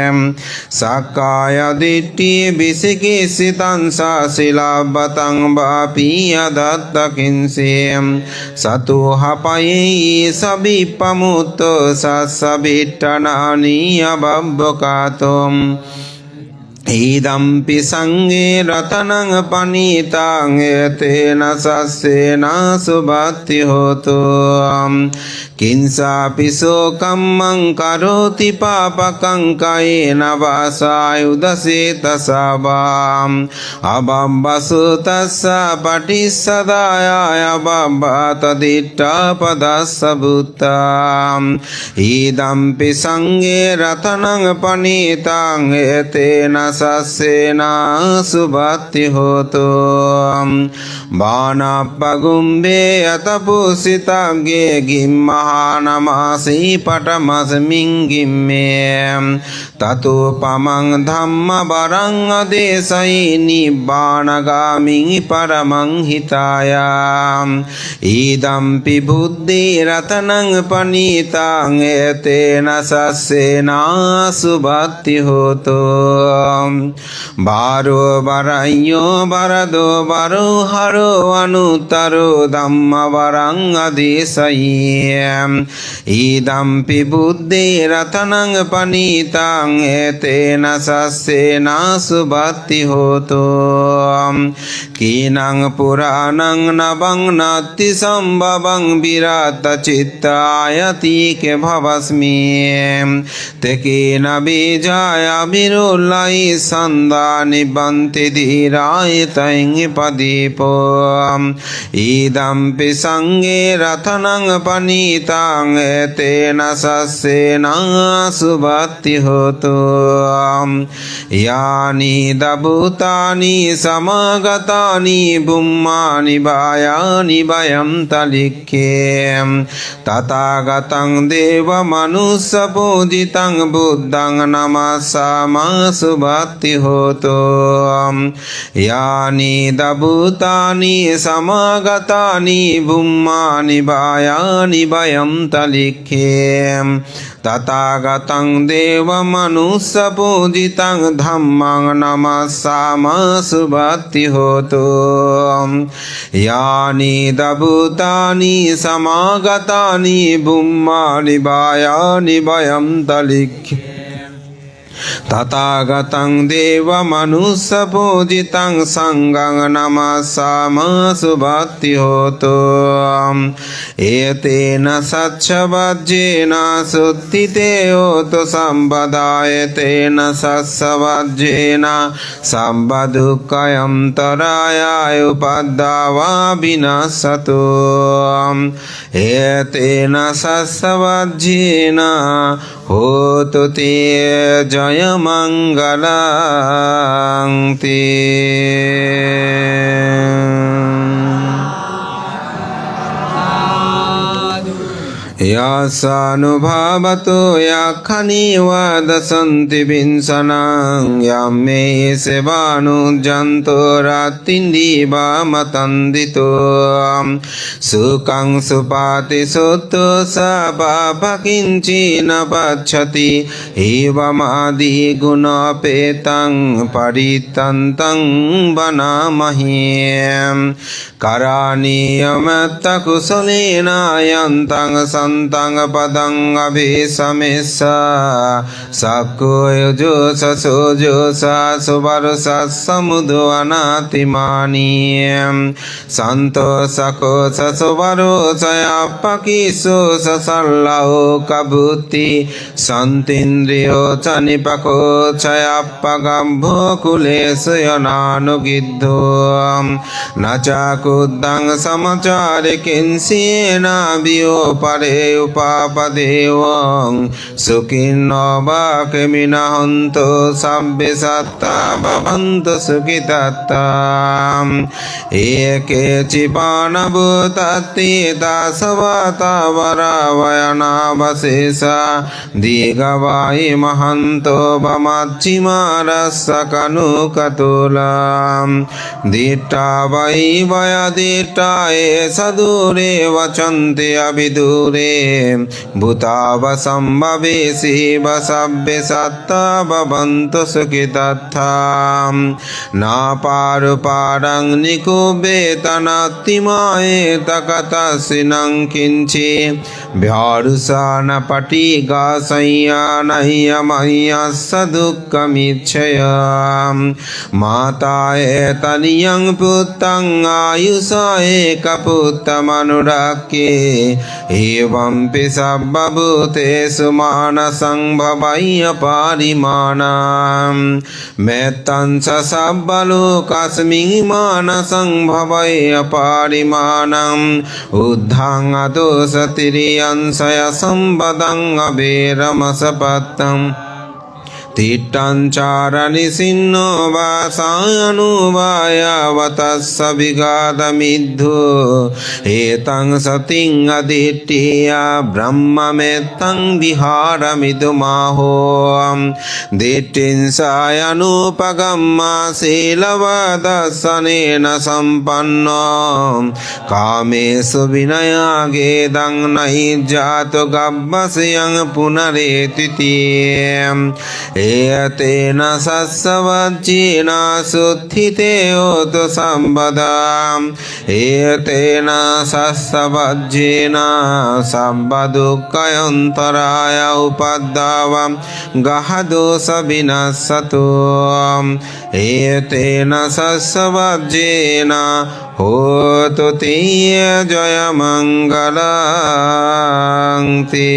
sakaya ditti visikisitan sasilabhatang vapi adatta kinsim satuhapaye sabipamutto sassabittanani ababbokatum idampi sange ratanang panitang etena sassena subatti hotu kinsa piso kammang karoti papakang kaena vasayudaseta sabam abambasu tassa patisadaya abambata ditta padassa bhuttam idampi sange ratanang panitang etena sassena subatti hotu banapagumbe atapusitagge gimmahanamasi patamasming gimme tatu pamang dhamma barang adesai nibbanagaming paramang hitaya idampi buddhi ratanang panitang etena sassena subatti hotu baro barayo barado baro haro anutaro dhamma barang adesai idampi buddhi ratanang panitang etena sassena subatti hotu kinang puranang nabang nati sambhavang virata chittayati ke bhavasmi tekena bijaya virullai sandani banti dhiraya taingi padipo idampi sange ratanang panitang etena sassena subatti hotu yani dabutani samagatani bummani bayani bayam talikhem tathagatang deva manussa pujitang buddhang namasama subatti hotu yani dabutani samagatani bummani bayani bayam talikhem tathagatang deva manussa pujitang dhammang namasama subatti hotu yani dabutani samagatani bummani bayani bayam talikhem tathagatang deva manussa pujitang sanghang namasama subatti hotu etena sacchavajjena suttite hotu sambada etena sassavajjena sambadukayam taraya upaddava vinasatu etena sassavajjena hotu te jaya mangalang te yasanubhavato yakhani vadasanti vinsanang yamme sevanu janto ratindi vamatandito sukang supati sutto sabhakinchi napachati evamadi gunapetang paritantang vanamahyam karaniyamatta kusalena yantang santang padang abhisamessa sakkoyojo sasojo sasuvarusa samudo anatimani santo sako sasuvaru sayapakiso sasallao kabuti santindriyo chanipako chayapagambho kulesu yananugidho nachakuddang samachare kinsena biyo pare উপাপদেবং সুখিন্নবাকেমিনা হন্তু সাব্বে সত্তা ভবন্তু সুখিতাত্তাম একে চিপানভূতাত্তি দাসবাতাবরাবয়নাবশেষা দীর্ঘবায়ি মহন্তো বমাচ্ছিমারস্যকনুকতুলাম দিট্টা বৈ বয়দিট্টায়ে সদূরে वचन्ति अभिदूरे भूतावसम्भवेशि वसव्ये सत्ता भवन्तु सुखितत्थां न पारुपारं निकुबेतनतिमाये तकतसिनं किञ्चि भ्यारुसानपटिगासय्यानह्यमह्यस्य दुःखमिच्छया माताये तनियं पुत्रं आयुषा एकपुत्रमनुराख्ये एवं पिसब्बभूतेषु मानसं भवय्य पारिमाणं मेत्तं स सब्बलोकस्मिन् मानसं भवय्य पारिमाणम् उद्धां अदोषतिरियंसय सम्पदं अवेरमसपत्तम् तीर्थञ्चारनिसिन्नो वासायनुवायावतस्य विगातमिद्धो एतं सतिं अदित्या ब्रह्ममेत्तं विहारमिदुमाहो दिट्टिं सायनुपगम्मा शीलवदर्शनेन सम्पन्नो कामेषु विनयागेदं नहि जातो गव्वस्यं पुनरेतिति एतेन सस्वज्येन सुत्थिते ओतु सम्पदाम् एतेन सस्वज्येन सर्वदुःखयन्तराय उपद्रवं गहदोषविनश्यतु एतेन सस्वज्येन होतु ते जयमङ्गलं ते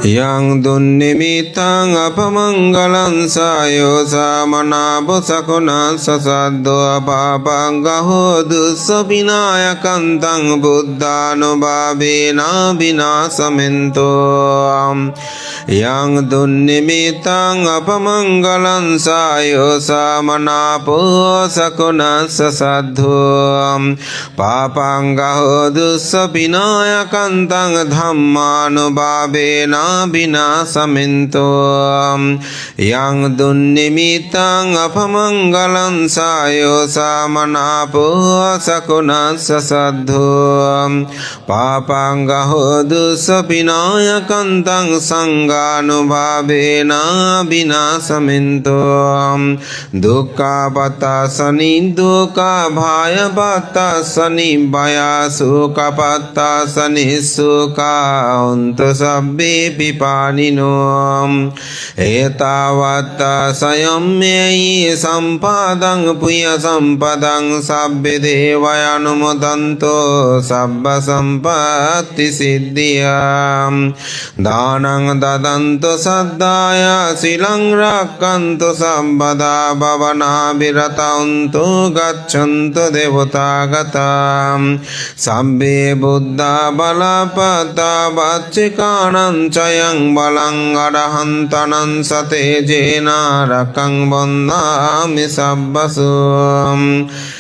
yang दुन्निमित्तं अपमङ्गलं सायोसामनावसकुनं ससद्दो पापङ्गहो दुःसविनायकं तं बुद्धानुभावेन विनाशमेन्तो yang दुन्निमित्तं अपमङ्गलं सायोसामनावसकुनं ससद्दो पापङ्गहो दुःसविनायकं तं धम्मानुभावेन विनाशमेन्तो yang दुन्निमित्तं अपमङ्गलं सायोसामनावसकुनं ससद्दो पापङ्गहो दुःसविनायकं तं सङ्गानुभावेन विनाशमेन्तो दुःखपत्तासनि दुःखभयपत्तासनि भयसुखपत्तासनि सुखान्तु सब्बे पिपानिनो एतावत् संयम्ययि सम्पदं पुण्यसम्पदं सब्बे देवानुमोदन्तो सर्वसम्पत्तिसिद्धियां दानं ददन्तु सद्दाय शीलं रक्षन्तु सर्वदा भवनाभिरतन्तु गच्छन्तु देवतागतां सब्बे बुद्धा बलपदा वच्चिकानं चयं बलं अरहन्तनं सतेजेन रकं वन्दामि सब्बसु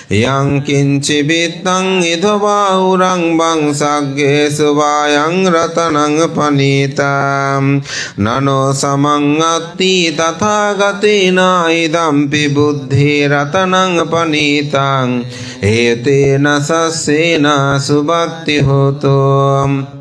yang kincibittang idhavaurang bangsagge subhayang ratanang panitam nano samangati tathagatina idampi buddhi ratanang panitang etena sassena subhakti hotom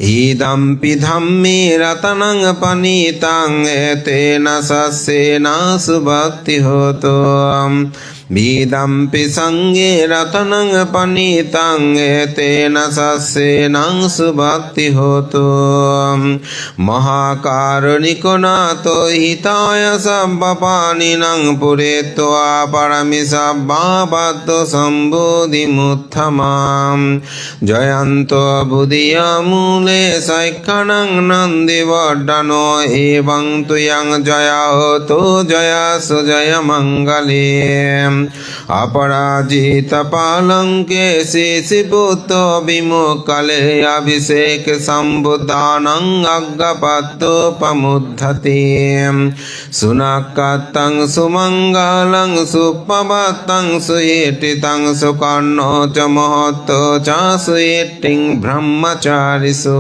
idampi dhammi ratanang panitam etena sassena subhakti hotom Vidampi sange ratanang panitam etena sassenang subhakti hotu Mahakaruniko nato hitaya sabbapaninang puretva parami sabbhavatto sambodhi muttamam Jayanto buddhiyamule saikkanang nandi vardhano Evang tuyang jaya hotu jaya sujaya mangalim अपराजित पालंके शिशिपुत विमुखले अभिषेक संबुदानं अग्गपत्तोपमुद्धते सुनक्कतं सुमंगलं सुपवतं सुयेटितं Sukarno च महत्तो च सुयेटिं ब्रह्मचारिषु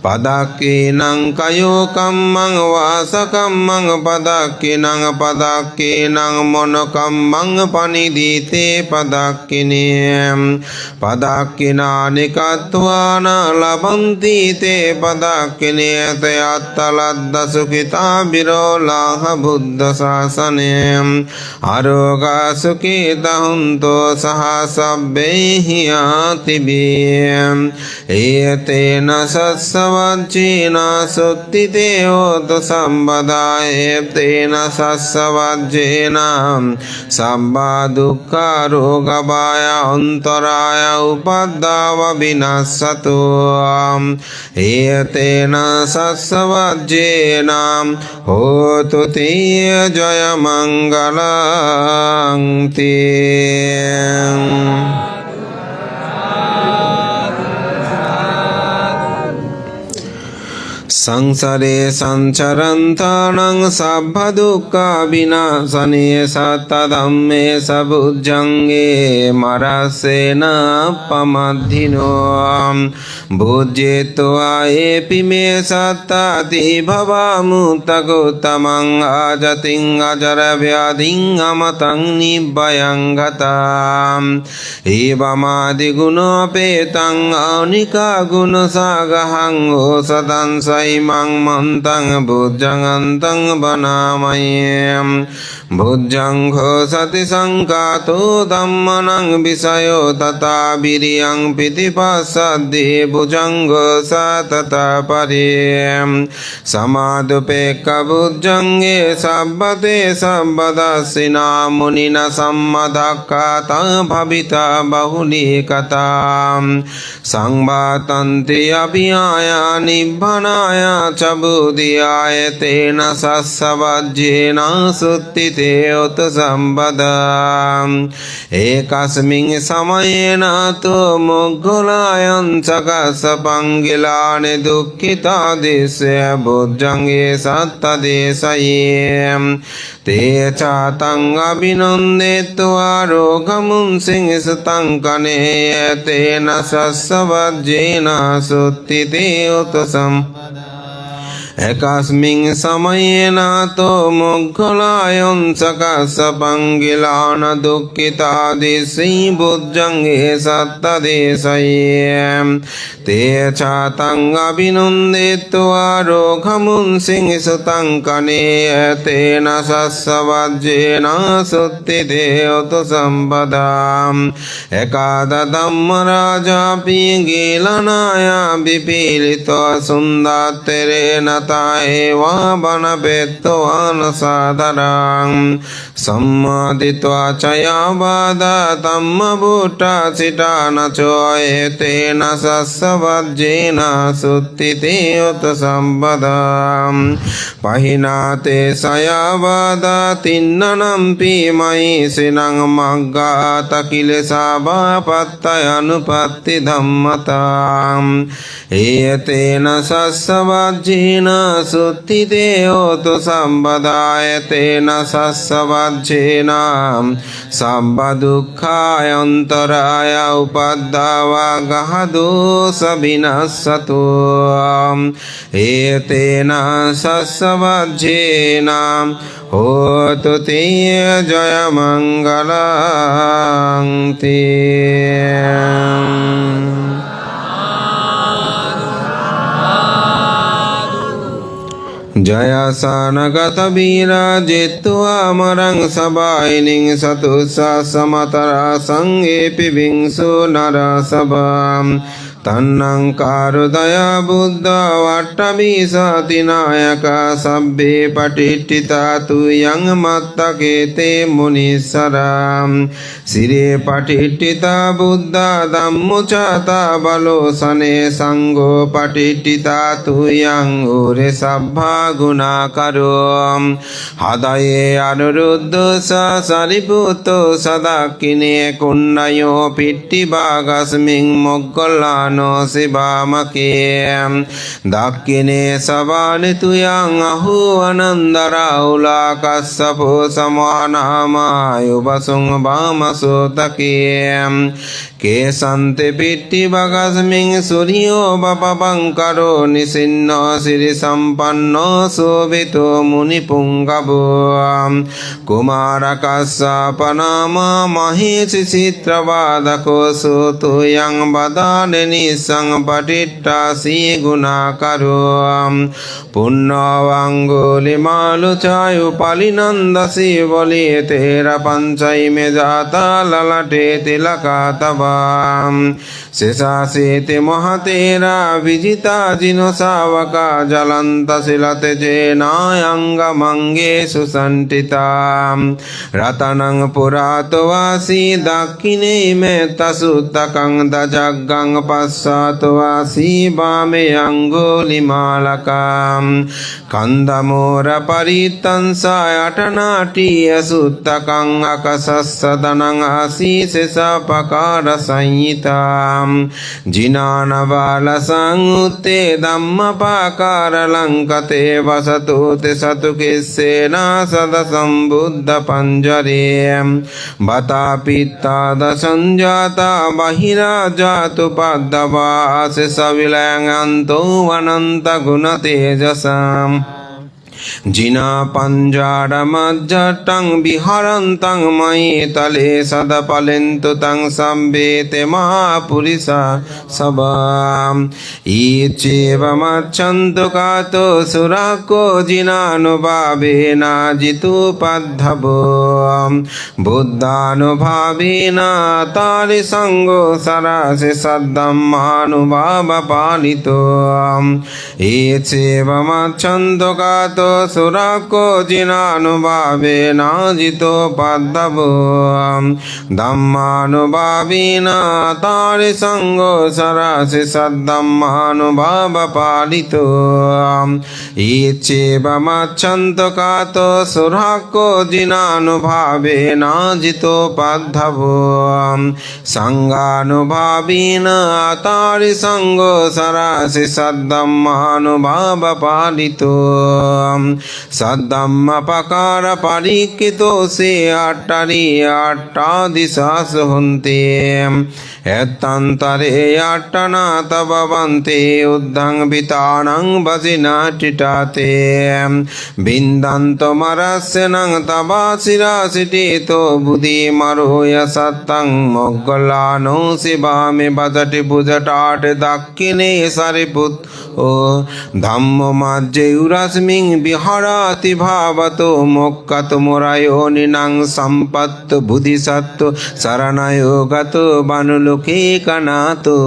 पदक्कीनं कयोकम्मं वासकम्मं पदक्कीनं पदक्कीनं मनोकम्मं पनिदिते पदक्किनीं पदक्किनानि कत्वा न लभन्ति ते पदक्किने तयत्तलद्दसुखिता विरोलाः बुद्धशासने आरोगसुखितहुन्तो सहसव्यैः यातिभिः एतेन सत्सवज्जेन सुत्थिते ओत सम्पदायेतेन सत्सवज्जेन सम्बा दुःखरोगभय अन्तराय उपद्रव विनश्यतु एतेन सत्सवज्जेन होतु ते जयमङ्गलं ते संसारे संचरन्तानं सभ्यदुःखविनाशने सततमे सबुजङ्गे मरसेन पमद्धिनो भुज्येत्वा एपि मे सत्ताति भवामुतगौतमं अजतिं अजरव्याधिं अमतं निभयं गताम् एवमादिगुणोपेतं अनिकागुणसागहं ओषधं इमं मन्तं भुजङ्गन्तं वनामयें भुजङ्घो सति सङ्कातो धम्मनं विषयो तथा वीर्यं पितिपश्यद्दि भुजङ्गो स तथा परें समादुपेक्खभुजङ्गे सब्बते सब्बदस्सिना मुनिना सम्मदक्काता भविता बहुली कथां संवातन्ति अभियाया निभनाय च बुधियाय तेन सत्सवज्जेन सुत्थिते उत सम्पदाम् एकस्मिन् समयेन तु मुग्गुलायं च कश्यपङ्गिलानि दुःखिता दिश्य भुजङ्गे सत्तदेशये ते च तं अभिनन्दित्वा रोगमुंसिं सुतं कनेयतेन सत्सवज्जेन सुत्थिते उत एकस्मिन् समयेन तो मुग्गुलायं च कश्यपङ्गिलान् दुःखिता दिशि भुजङ्गे सत्तदेशये ते च तं अभिनन्दित्वा रोगमुंसिं सुतं कनेयतेन सत्सवज्जेन सुत्थिते उत सम्पदाम् एकादधम्मराजा पिङ्गिलनाय विपीडितो सुन्दत्तेरेण एव वनपेत्वान् सादरां सम्मदित्वा च यावदतमभूटाचिटा न चोयेतेन सत्सवज्जेन सुत्थिते उत सम्पदाम् पहिनाते स यावदतिन्ननं पीमयिषिणं मग्गात किलेशाभापत्तयनुपत्तिधम्मताम् एतेन सत्सवज्जेन सुत्थिते उत सम्पदायतेन सत्सवज्जेन सर्वदुःखाय अन्तराय उपद्रवगः दोषविनश्यतु एतेन सत्सवज्जेन होतु ते जयमङ्गलं ते जयासानगतवीरा जित्वा अमरं सबायिनीं सतुषा समतरा सङ्गेऽपि विंशो नरसभां तन्नङ्कारुदया बुद्ध अट्टविंशतिनायक सभ्ये पठिठिता तुयं मत्तकेते मुनीश्वरां शिरे पठिठिता बुद्ध धम्मुचता बलोसने संगो पठिठिता तुयं उरे सभा गुणाकरो हदये अनुरुद्ध सरिपुतो सदाकिने कुन्नयो पिट्टिभागस्मिन् मोग्गलानो शिवामके दक्किने सवानि तुयं अहो अनन्दराहुला कश्यपो समानामायुवसुं वामसोतके के सन्ति पिट्टिभागस्मिन् सूर्यो बपवङ्करो निसिन्नो श्रीसम्पन्नो शोभितो मुनिपुङ्गवो कुमारकश्यपनामा महेशि चित्रवादको सुतुयं वदानि निसं पठिट्टासि गुणाकरो पुण्यवाङ्गुलिमालुचायुपलिनन्दसि बलि तेरा पञ्चैमे जाता ललटे तिलका तवां शेषासीति महतेरा विजिता जिनो सावका जलन्त शिलते जेनायङ्गमङ्गेषु सन्टितां रतनं पुरातवासी दक्षिणे मे तसुतकं दजग्गं पश्चातवासी वामे अङ्गुलिमालकां कन्दमूरपरितंसाय अटनाटीयसुतकं अकसस्सदनं आशीषसपकारसंहितां जिनानबालसंयुते धम्मपाकारलङ्कते वसतु ते सतुकिस्सेना सदसम्बुद्धपञ्जरे बता पित्तादसञ्जाता बहिराजातु पद्मवास सविलयन्तो अनन्तगुणतेजसाम् जिना पञ्जारमज्जटं विहरन्तं मयि तले सदपलिन्तु तं संवेते महापुरुषा सभाम् ईचेवमच्छन्तु कातो सुराको जिनानुभावेन जितुपद्धवो बुद्धानुभावेन तारिसङ्गो सरासि सद्धम्मानुभावपालितो ईचेवमच्छन्तु कातो सुराको जिनानुभावेन जितो पद्धवो धम्मानुभावेन तारिसङ्गो सरासि सद्धम्मानुभावपालितो ईचेवमच्छन्तु कातो सुराको जिनानुभावेन जितो पद्धवो सङ्गानुभावेन तारिसङ्गो सरासि सद्धम्मानुभावपालितो सद्धम्मपकार परिकितो से अट्टरि अट्टादिशास हुन्ते एतन्तरे अट्टना तवन्ते उद्धं वितानं वसिना टिटाते बिन्दन्तो मरस्यनं तवासिरासिटितो बुधिमरोय सत्तं मोग्गलानो शिवामि भजति भुजटाट दक्षिणे सरिपुत् ओ धम्मो मज्जयुरस्मिन् विहरति भावतो मोक्कतो मुरायोनिनं सम्पत्तु बुद्धिसत्तु शरणयो गतो वनुलोके कनातो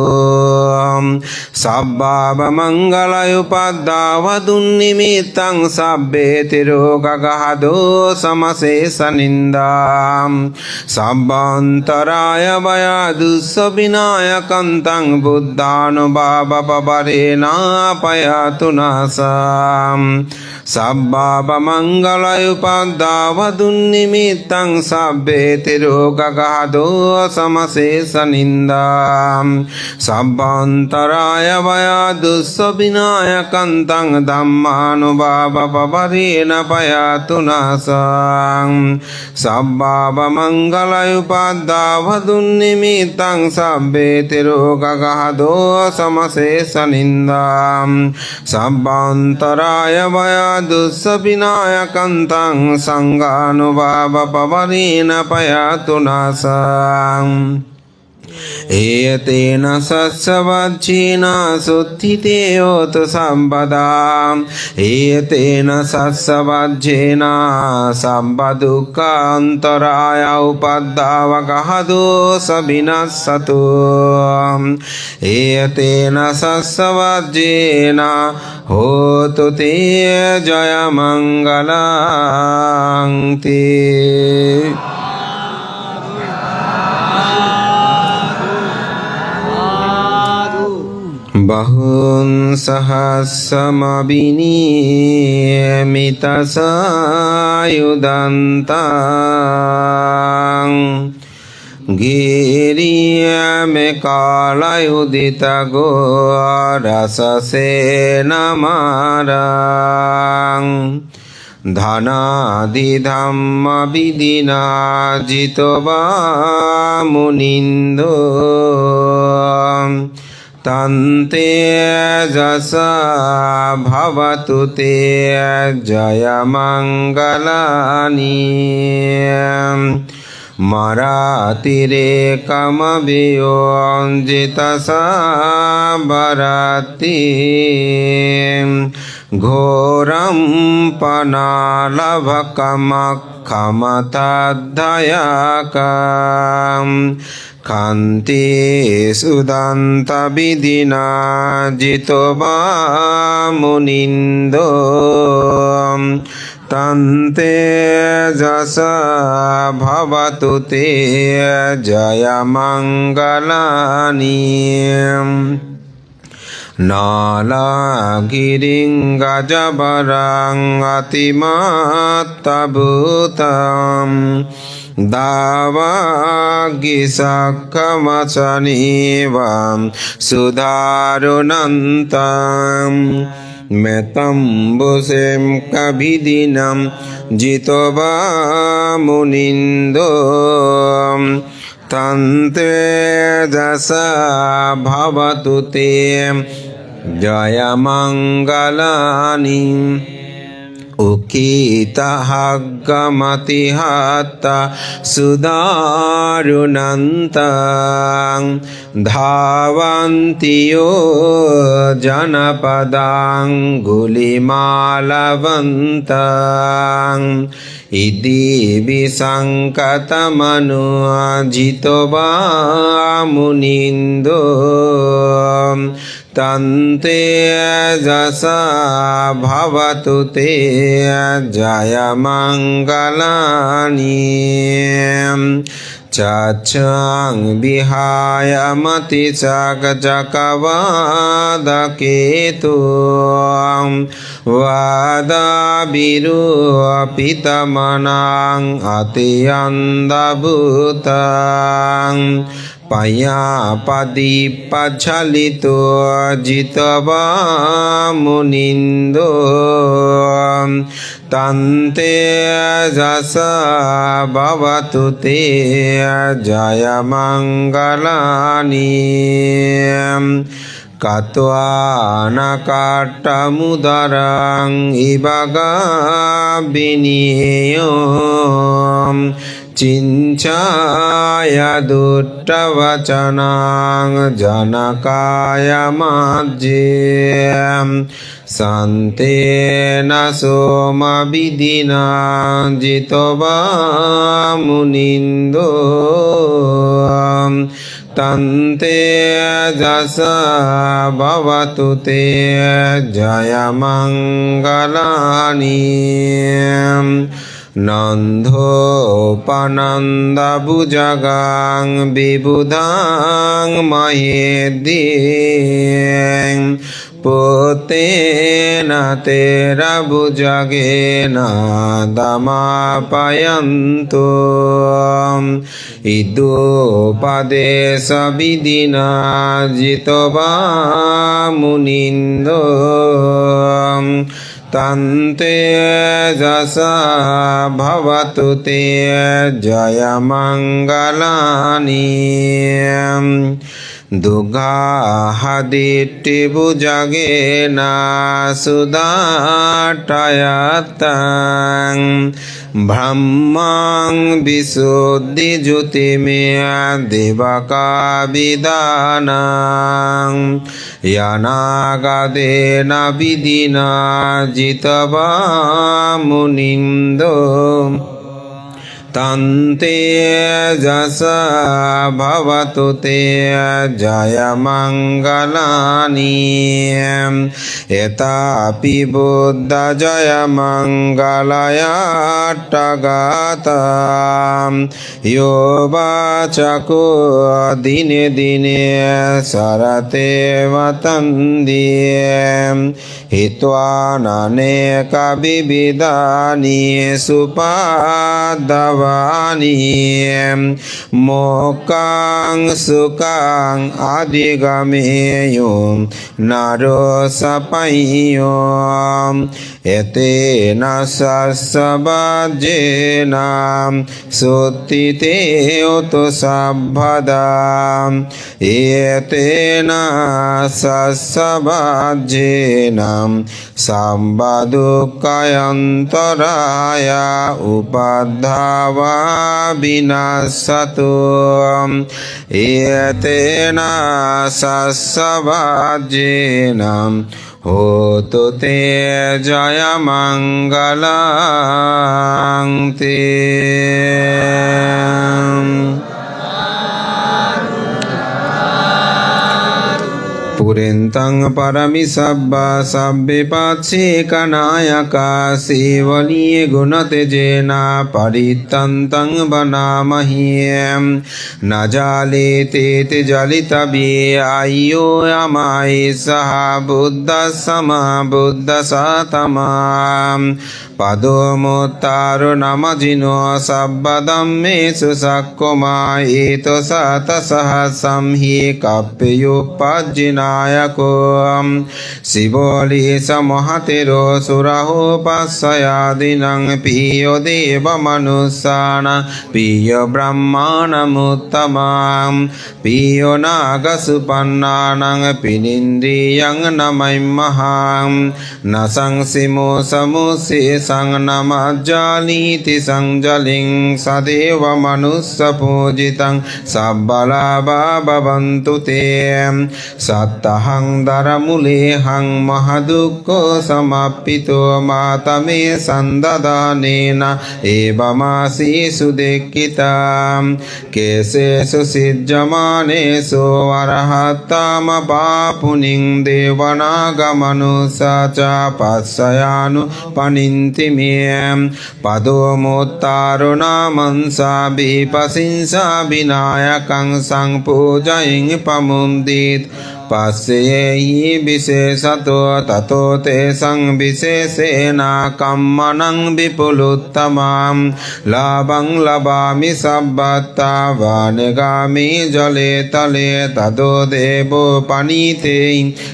सब्बावमङ्गलयुपद्दावदुन्निमित्तं सब्बेति रोगगहदो समशेषनिन्दां सब्बान्तराय वयादुस्सविनायकं तं बुद्धानुभावपरेणापयातु नासाम् सब्बावमङ्गलयुपद्दावदुन्निमित्तं सब्बेति रोगगहदो समशेषनिन्दां सब्बान्तराय वयादुस्सविनायकं तं धम्मानुभावपरेण पयातु नासाम् सब्बावमङ्गलयुपद्दावदुन्निमित्तं सब्बेति रोगगहदो समशेषनिन्दां सब्बान्तराय वयादुस्सविनायकं तं सङ्गानुभावपरेण पयातु नासाम् एतेन सस्वज्जेन शुद्धितेऽत सम्पदाम् एतेन सस्वज्जेन सम्पदुःखान्तराय उपद्रवगः दोषविनश्यतु एतेन सस्वज्जेन होतु ते जयमङ्गलं ते। बहुं सहस्रमविनियमितसायुधन्तां गिरियमेकालयुदितघोरससेनमारां धनाधिधम्मविधिना जितो मुनिन्दो तन्ते जसा भवतु ते जयमङ्गलानि मरातिरेकमवियोजितसा वरति घोरं पनालभकमखमतद्धयकम् कान्ति सुदन्तविधिना जितो मुनिन्दो तन्ते जसा भवतु ते जयमङ्गलानि नालागिरिं गजबरं अतिमत्तभूतं दावागिसखमचनीवं सुदारुणन्तं मेतम्बुसें कभिदिनं जितो मुनिन्दो तन्ते जसा भवतु ते जयमङ्गलानि उकितहग्गमतिहत्त सुदारुणन्तं धावन्ति यो जनपदाङ्गुलिमालवन्तं इति विसङ्कतमनुजितो मुनिन्दो तन्ते जसा भवतु ते जयमङ्गलानि चक्षां विहाय मतिचकचकवादकेतुं वादाभिरूपितमनां अत्यन्धभूतं पयापदीपच्छलितो जितो मुनिन्दो तन्ते जसा भवतु ते जयमङ्गलानि कत्वानकट्टमुदरं इव गाभिनीयं चिञ्चाय दुष्टवचनां जनकाय मज्जें सन्तेन सोमविधिना जितो मुनिन्दो तन्ते जसा भवतु ते जयमङ्गलानि नन्दोपनन्दभुजगां विबुधां महेद्धिं पुत्रेण तेरभुजगेन दमापयन्तु इदोपदेशविधिना जितो मुनिन्दो तन्ते जसा भवतु ते जयमङ्गलानि দুঃখাহাদিট্টিভুজাগেন সুদাটয়তং ব্রহ্মং বিশুদ্ধিজ্যোতির্ময় দিবাকাবিদানং ইয়ানাগাদেন বিদিনা জিতবা মুনিন্দো তন্তে যশা ভবতু তে জয় মঙ্গলানি এতাপি বুদ্ধ জয় মঙ্গলায়াট্টগাতাম ইয়ো বাচকো দিনে দিনে সরতে মতন্দিয়ে হিত্বা নানেক বিবিধানি সুপাদবানি মোকাং সুকাং আদিগমেয় নারো সপয়্য এতেন সস্যবাজ্যেন সুত্তিতে তো সভ্যদা এতেন সস্যবাজ্যেন সাম্বাদুকায়ন্তরায় উপাদ্ধাবা বিনাশতু এতেন সস্যবাজ্যেন হোতু তে জয় মঙ্গলাং তে। পুরেন্তং পরমিসব্বা সব্বিপাচ্ছেকনায়কা সেবনীয়ে গুণতেজেনা পরিতন্तं বনামহ্যেম ন জালেতে তে জলিতব্যে আয়ো আমায় সহ বুদ্ধসমা বুদ্ধসতমাম পদমোত্তারো নমজিনো সব্বদম্মেষু সক্কুমা এতো শতসহস্রং হি কপ্পয়োপাজ্জিনায়কো শিবলিশ মহতেরো সুরাহোপাস্যাদিনং প্রিয় দেবমনুষ্যানাং প্রিয় ব্রহ্মাণমুত্তমাং প্রিয় নাগসুপন্নানাং পিনীন্দ্রিয়ং নমৈমহাং ন সংসিমো সমুশেষং নমজ্জানীতি সংজলিং সদেব মনুষ্যপূজিতং সব্বলাভা ভবন্তু তে সত্যহং দরমূলেহং মহাদুঃখ সমাপ্পিতো মাতমে সন্দদানেন এবমাসিষু দীক্ষিতাম কেশেষু সিজ্জমানেষু অর্হত্তমবাপুনিং দেবনাগমনুষা চ পশ্যয়ানু পনিন্তি মে পদমোত্তারণমংসা বিপশিংসা বিনায়কং সংপূজয়ং পমুদিত পশ্যেহি বিশেষতো ততো তেষাং বিশেষেণ কম্মনং বিপুলোত্তমং লাভং লভামি সব্বত্তাবানগামি জলে তলে তদো দেবো পানিতে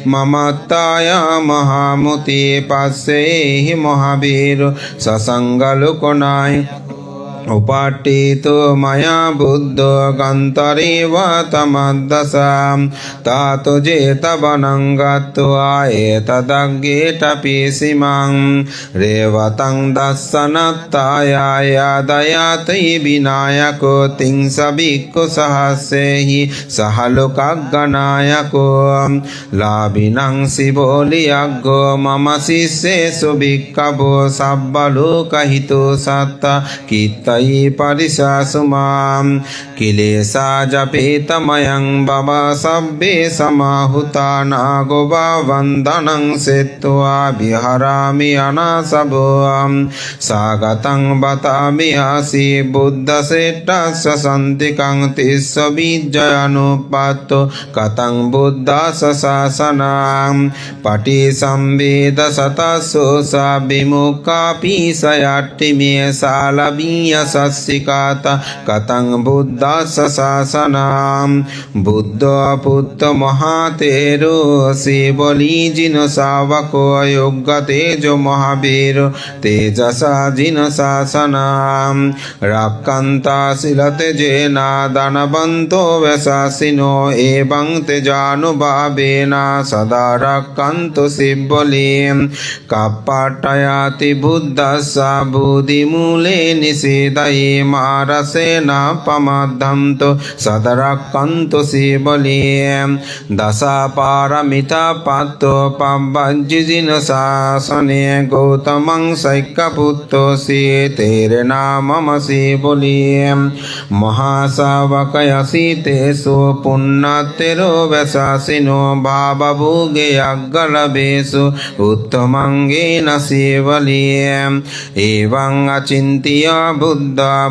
মমত্তায় মহামতি পশ্যেহি মহাবীর সসঙ্গলোকনায় উপাট্টিতো ময়া বুদ্ধ গন্তরেব তমদ্দশাম তাতো জেতবনং গত্বা এতদজ্ঞেটপি সীমাং রেবতং দর্শনত্তায় দয়াতি বিনায়কো তিংস ভিক্ষু সহস্রেহি সহ লোকগণায়কো লাভিনং শিবলিয়জ্ঞো মম শিষ্যেষু ভিক্ষভো সব্বলোকহিতো সত্ত কীর্ত পরিশাসুমাম কিলেশা জপেতময়ং ভব সব্বে সমাহুতা নাগো বন্দনং সেত্ত্বা বিহরামি অনাসভোম স্বাগতং বতামি আসি বুদ্ধশ্রেষ্ঠস্য সন্তিকং তিস্স বিজয়ানুপাত্তো কতং বুদ্ধস্য শাসনং পটি সংবেদ শতসো স বিমুখাপি সয়াট্টি মে শালবীয় सस्सिकाता कतं बुद्धस्य शासनम् बुद्ध पुत्र महातेरो शिवली जिन शावको योग्य तेजो महावीर तेजसा जिन शासनम् रक्षन्ता शिलते जेना दानवन्तो वैशासिनो एवं तेजानुभावेन सदा रक्षन्तु शिवलीं कपटयाति बुद्धस्य बुद्धिमूले निषेधये मारसेन पमद्धन्तु सदा रक्षन्तु शिवलीं दशपारमिता पात्रो पवज्जिन शासने गौतमं शैक्यपुत्रोऽसि तेरे नाम शिवलीं महाशावकयसि तेषु पुण्यतेरो वैशासिनो भावभोगे अग्रलभेषु उत्तमङ्गेन शिवलीं एवं अचिन्त्य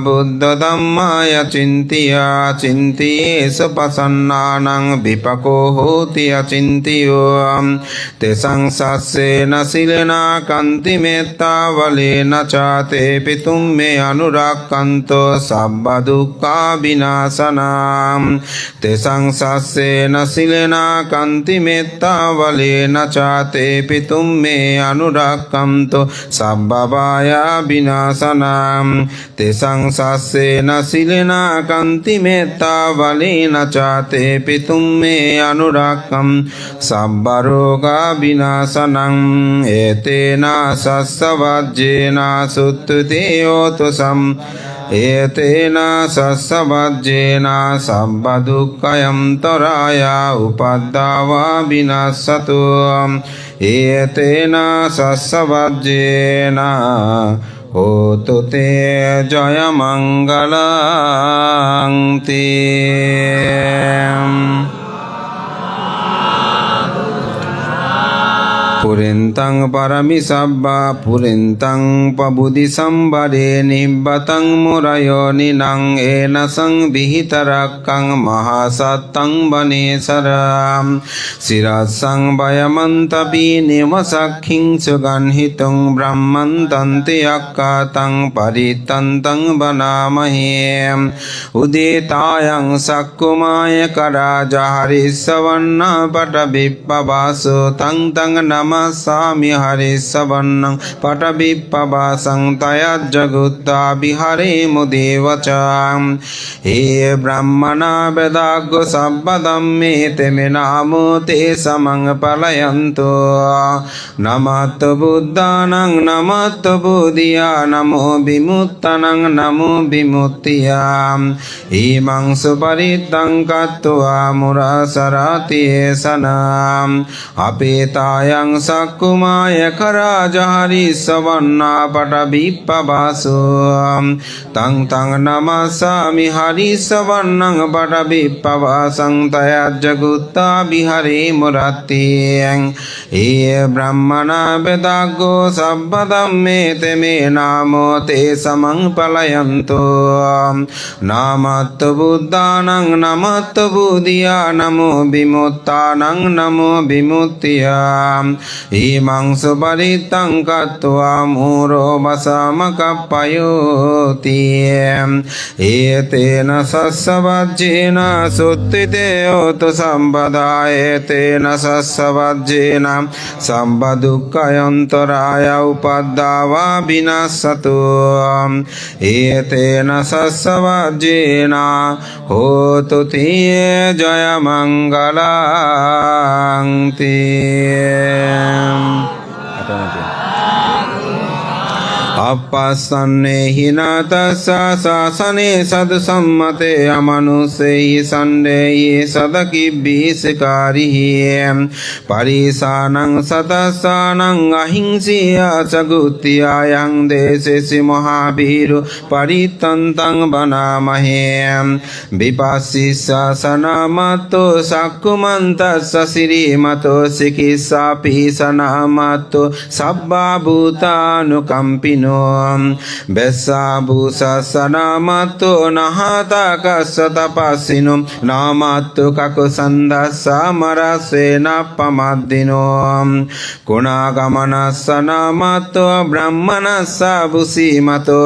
बुद्धधम्माय चिन्त्य चिन्त्येष प्रसन्नानां विपको होति अचिन्त्यो तेषां सस्येन शीलेन कान्तिमेत्तावलेन च ते पितुं मे अनुरक्षन्तो सर्वदुःखविनाशनम् तेषां सस्येन शीलेन कान्तिमेत्तावलेन च ते पितुं मे अनुरक्षन्तु सर्वभयविनाशनम् तेषां सस्येन शीलेन कान्तिमेत्तावलेन च ते पितुं मे अनुरक्षं सर्वरोगविनाशनम् एतेन सस्यवज्रेण सुत्तुतेयोतुषम् एतेन सस्यवज्रेण सर्वदुःखयन्तराय उपद्रवा विनश्यतु एतेन सस्यवज्रेण होतु ते जयमङ्गलं ते पुरिन्तं परमिसब्बा पुरिन्तं पबुधिसंवरे निब्बतं मुरयोनिनं येन संविहितरक्कं महासत्तं वनेसरं शिरसं वयमन्तपि निमसखिं सुगन्हितं ब्रह्मं तन्त्यक्कतं परितन्तं वनामहे उदितायं सक्कुमाय कराजहरिसवर्णं पटविप्पवासो तं नमस्सामि हरिसवर्णं पटविप्पवासं तयज्जगुत्ता विहरे मुदेव च हे ब्रह्मणा वेदाग्गो सम्पदं मे ते मे नामो ते समं पलयन्तु नमः बुद्धानं नमः बुद्धिया नमो विमुक्तानं नमो विमुक्त्याम् इमं सुपरितं कत्वा मुरसरति सनाम् अपेतायं सक्कुमाय खराजहरिसवर्णा पटविप्पवासो तं नमस्सामि हरिसवर्णं पटविप्पवासं तयज्जगुत्ता विहरे मुरतिं हे ब्रह्मणा वेदाग्गो सम्पदं मे ते मे नामो ते समं पलयन्तु नमः बुद्धानं नमः बुद्धिया नमो विमुक्तानं नमो विमुक्त्याम् इमं सुपरितं कत्वा मूरो वसमकपयोति एतेन सस्यवज्रेण सुत्तितेयोतु सम्पदा एतेन सस्यवज्रेण सर्वदुःखयन्तराय उपद्रवा विनश्यतु एतेन सस्यवज्रेण होतु ते जयमङ्गलं ते अपसन्ने हि न तस्य शासने सदसम्मते अमनुष्ये सन्देये सदकिभिषकारिः परिशानं सतसानं अहिंसीया च गुत्यायं देशेषु महावीरो परितन्तं वनामहे विपश्चिशासनमतो सक्कुमन्तस्य श्रीमतो चिकित्सापि सनामतो सब्बाभूतानुकम्पिनो পাপিনো বেসা ভূষাসনামাতো নাহাতা কাসতাপাসিনো নামাতো কাকুসন্দাসা মারাসে নাপমাদিনো গুণাগমনাসনামাতো ব্রাহ্মণাসা ভূষিমাতো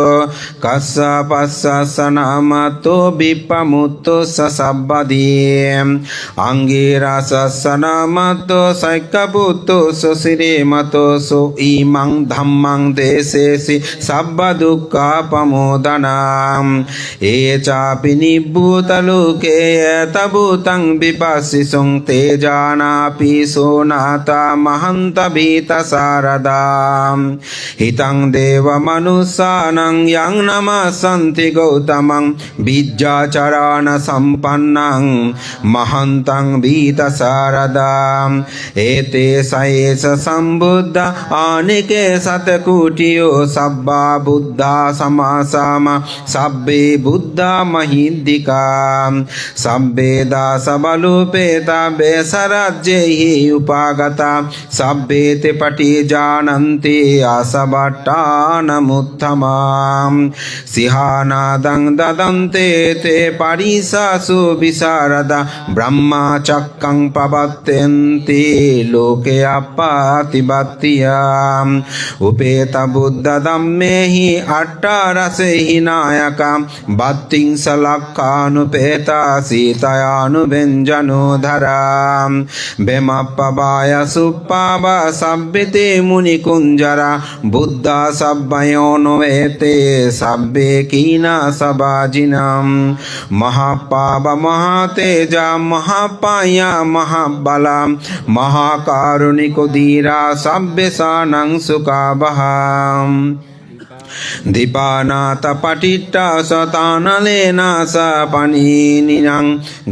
কাশ্যপাসনামাতো বিপামুতো সসাব্বাদি আঙ্গিরাসনামাতো সৈক্যপুতো সুশিরেমতো সু ইমাং ধাম্মাং দেশেসি সাব্বা দুঃখা প্রমোদনাম এ চাপি নিভূতলোকে তভূতং বিপাসিসুং তে জানাপি সোনাতা মহন্ত ভীত শারদাম হিতং দেব মনুষ্যানাং yang namasanti gautamang bijacharana sampannang mahantang vita saradam ete saesa sambuddha anike satakutiyo sabba buddha samasama sabbe buddha mahindika sabbe dasa balupeta besarajyehi upagata sabbe te pati jananti asavattanamuttamam সিহানাদং দদন্তে তে পারিসাসু বিশারদা ব্রহ্মা চক্কং পবত্যন্তি লোকে আপাতিবাত্তিয়াম উপেত বুদ্ধ দম্মেহি অট্টারসেহি নায়কা বত্তিং সলক্ষানুপেতা সীতয়ানুব্যঞ্জনোধরাম বেমপবায় সুপাব সব্বিতে মুনিকুঞ্জরা বুদ্ধ সব্বয়োনবেতে সাব্বে কিনা সবাজিনাম মহাপাব মহাতেজা মহাপায়া মহাবলাম মহাকারুণিক ধীরা সব্বে সানং সুকাবহাম দীপানাথ পটিটা শতানলেনা সপনিনিনাং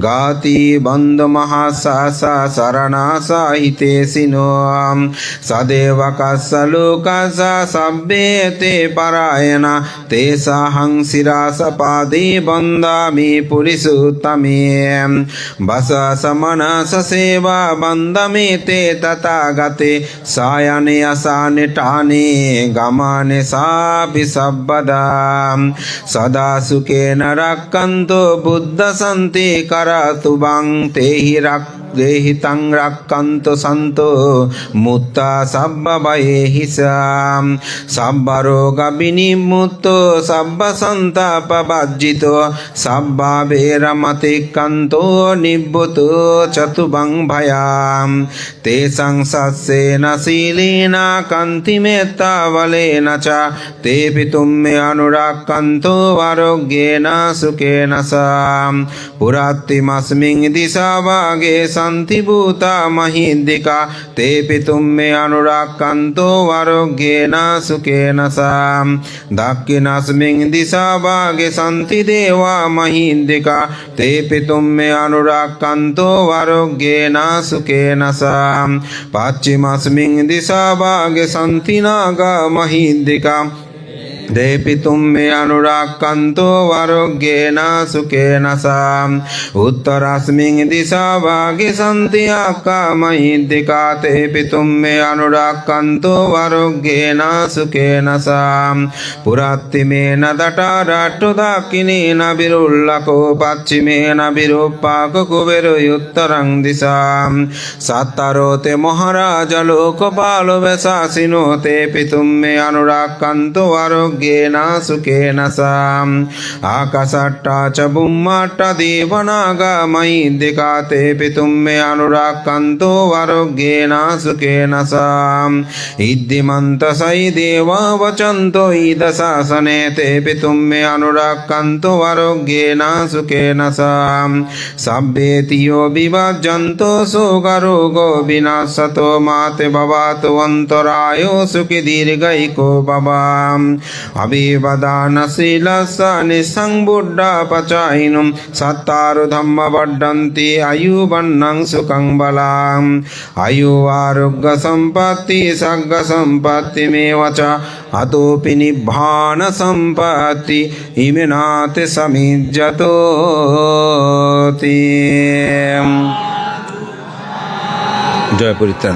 গাতি বন্দ মহাসাসা শরণা সাহিতে সিনোম সদেব কসলোকস সব্বে তে পরায়ণা তে সাহং শিরাস পাদে বন্দামি পুরিসুত্তমে বস সমনস সেবা বন্দমে তে তথাগতে সায়নে আসানে টানে গমনে সব্বদাম সদা সুখেন রক্ষন্তু বুদ্ধ সন্তি করতুবাং তেহি দেহিতং রক্ষন্তু সন্তু মুত্তা সব্বভয়েহি সাম সব্বরোগ বিনিমুক্তো সব্ব সন্তাপ বজ্জিতো সব্ববেরমতিক্রান্তো নিব্বুতো চতুবং ভয়াম তেষাং সস্যেন শীলেন কান্তিমেত্তা বলেন চ তেপি তুম্মে অনুরক্ষন্তু আরোগ্যেন সুখেন সাম পুরাত্তিমস্মিং দিশা ভাগে সন্তি ভূতা মহিন্দিকা তেপি তুম্মে অনুরক্ষন্তু আরোগ্যেন সুখেন সাম দক্ষিণস্মিং দিশা ভাগে সন্তি দেবা মহিন্দিকা তেপি তুম্মে অনুরক্ষন্তু আরোগ্যেন সুখেন সাম পশ্চিমস্মিং দিশা ভাগে সন্তি নাগা মহিন্দিকা দেপি তুম্মে অনুরক্ষন্তু আরোগ্যেন সুখেন সাম উত্তরস্মিং দিশা ভাগে সন্তি আকা মহিন্দিকা তেপি তুম্মে অনুরক্ষন্তু আরোগ্যেন সুখেন সাম পুরাত্তিমেন দটারাট্টু দাক্ষিণেন বিরুল্লকো পশ্চিমেন বিরূপাক কুবেরোত্তরং দিশাম সত্তরোতে মহারাজ লোকপাল বেশাসিনো তেপি তুম্মে অনুরক্ষন্তু আরোগ্যেন সুখেন সাম আকাশট্টা চ বুম্মাট্টা দেবনাগা মহিন্দিকা তেপি তুম্মে অনুরক্ষন্তু আরোগ্যেন সুখেন সাম ইদ্দিমন্ত সৈ দেবা বচন্তো ইদ শাসনে তেপি তুম্মে অনুরক্ষন্তু আরোগ্যেন সুখেন সাম সব্বেতিয়ো বিভাজ্যন্তো শোকরোগো বিনাশতো মাতে ভবাতো অন্তরায়ো সুখী দীর্ঘৈকো ভবাম অবিবদানশীলস্য নিঃসং বুদ্ধা পচাইনুম সত্তারু ধম্ম বর্ধন্তি আয়ুবন্নং সুখং বলাম আয়ু আরোগ্য সম্পত্তি সগ্গ সম্পত্তিমেব চ अतोपि निब्बान सम्पत्ति इमिनाथ समिज्जतोति। जय परित्राण।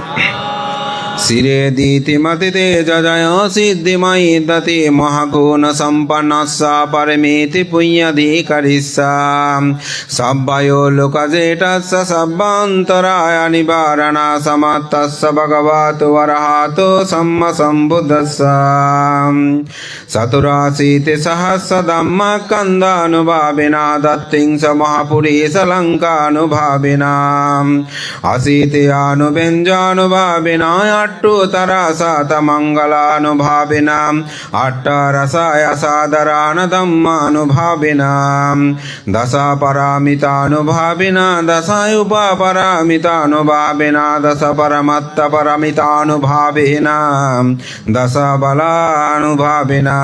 शिरेदीति मतिते जय सिद्धिमयि दति महागुण सम्पन्नस्स परमेति पुण्यधिकरिष्य सब्बयो लोकजेटस्य सब्बान्तराय निवारण समत्तस्य भगवतो वरहतो सम्मा सम्बुद्धस्य चतुराशीति सहस्र धम्मस्कन्धानुभाविना दत्तिंस महापुरुष लङ्कानुभाविना अशीति अनुव्यञ्जनुभाविना अट्टोत्तर शतमङ्गलानुभाविना अट्टरसाय सादरान धम्मानुभाविना दश परामितानुभाविना दशायुपपरामितानुभाविना दश परमत्त परमितानुभाविना दश बलानुभाविना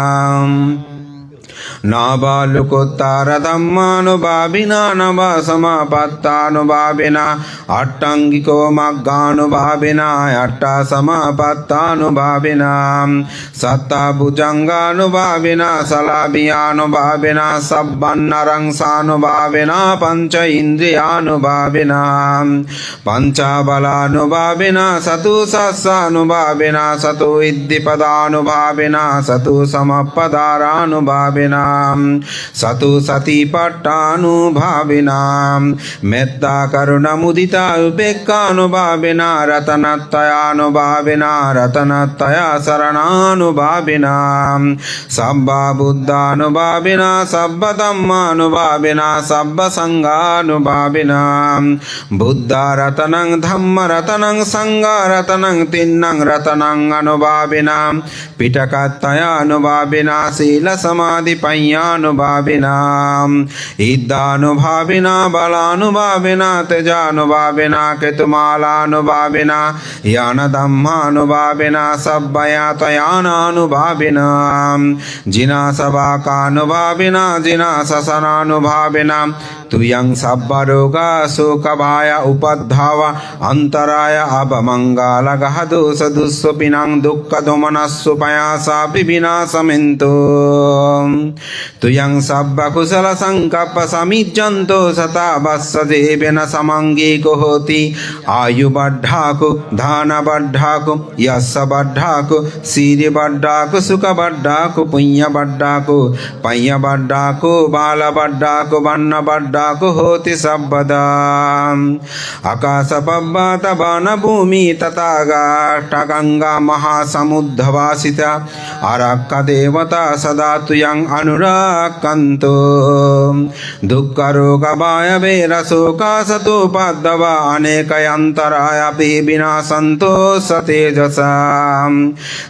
नवलोकोत्तर धम्मानुभाविना नव समापत्तानुभाविना अट्टाङ्गिको मग्गानुभाविना अट्ट समापत्तानुभाविना सत्तभुजङ्गानुभाविना सलाभियानुभाविना सब्बन्नरंसानुभाविना पंच इन्द्रियानुभाविना पंचबलानुभाविना सतुसस्सानुभाविना सतु इद्धिपदानुभाविना सतु समपदारानुभाविना सतु सतिपट्टानुभाविना मेत्ता करुणा मुदिता उपेक्षानुभाविना रतनत्रयानुभाविना रतनत्रय शरणानुभाविना सब्ब बुद्धानुभाविना सब्ब धम्मानुभाविना सब्ब संघानुभाविना बुद्ध रतनं धम्म रतनं संघ रतनं तिन्नं रतनं अनुभाविना पिटकत्रयानुभाविना शील समाधि पय्यानुभाविना इद्धानुभाविना बलानुभाविना तेजानुभाविना केतुमालानुभाविना यानधम्मानुभाविना सब्बयातयानानुभाविना जिनासवाकानुभाविना जिनाससनानुभाविना तुयं सब्बरोगा शोकभाय उपद्धाव अंतराय अवमङ्गलगः दोष दुःस्वपिनां दुःखदोमनस्सु पयासा विनाशमिन्तु तुयं सब्बकुशल संकल्प समिज्जन्तो सता वत्स देवेन समङ्गीको होति आयुबड्ढाकु धनबड्ढाकु यश बड्ढाकु सिरिबड्ढाकु सुखबड्ढाकु पुण्यबड्ढाकु पय्यबड्ढाकु बालबड्ढाकु वर्णबड्ढाकु होति सर्वदा आकाश पव्वात वन भूमि तथागङ्गा महासमुद्रवासिता अरक्क देवता सदा तुयं अनुरक्कन्तु दुःखरोगभय रसोकासतोपद्रव अनेकयन्तरायपि विनाशन्तो सतेजसा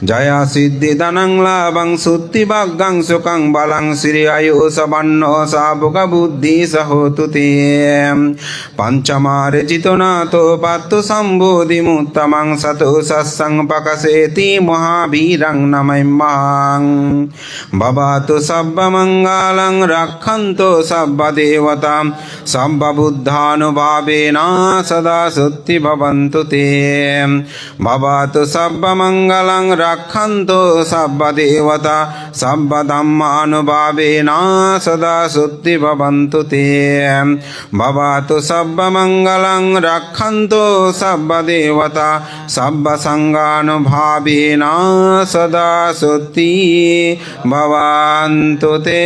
जय सिद्धिधनं लाभं शुद्धिभग्गं सुखं बलं श्री आयुषवन्नो साबुकबुद्धि सहोतु ते पञ्चमार्जितो नाथो पत्तु सम्बोधिमुत्तमं सतो सत्सङ्गपकसेति महावीरं नमैमां भवतु सर्वमङ्गलं रक्षन्तु सर्वदेवतां सर्वबुद्धानुभावेन सदा शुद्धि भवन्तु ते भवतु सर्वमङ्गलं रक्षन्तु सर्वदेवता सर्वधम्मानुभावेन सदा शुद्धि भवन्तु ते भवतु सर्वमङ्गलं रक्षन्तु सर्वदेवता सर्वसङ्गानुभावेन सदा शुद्धि भवन्तु ते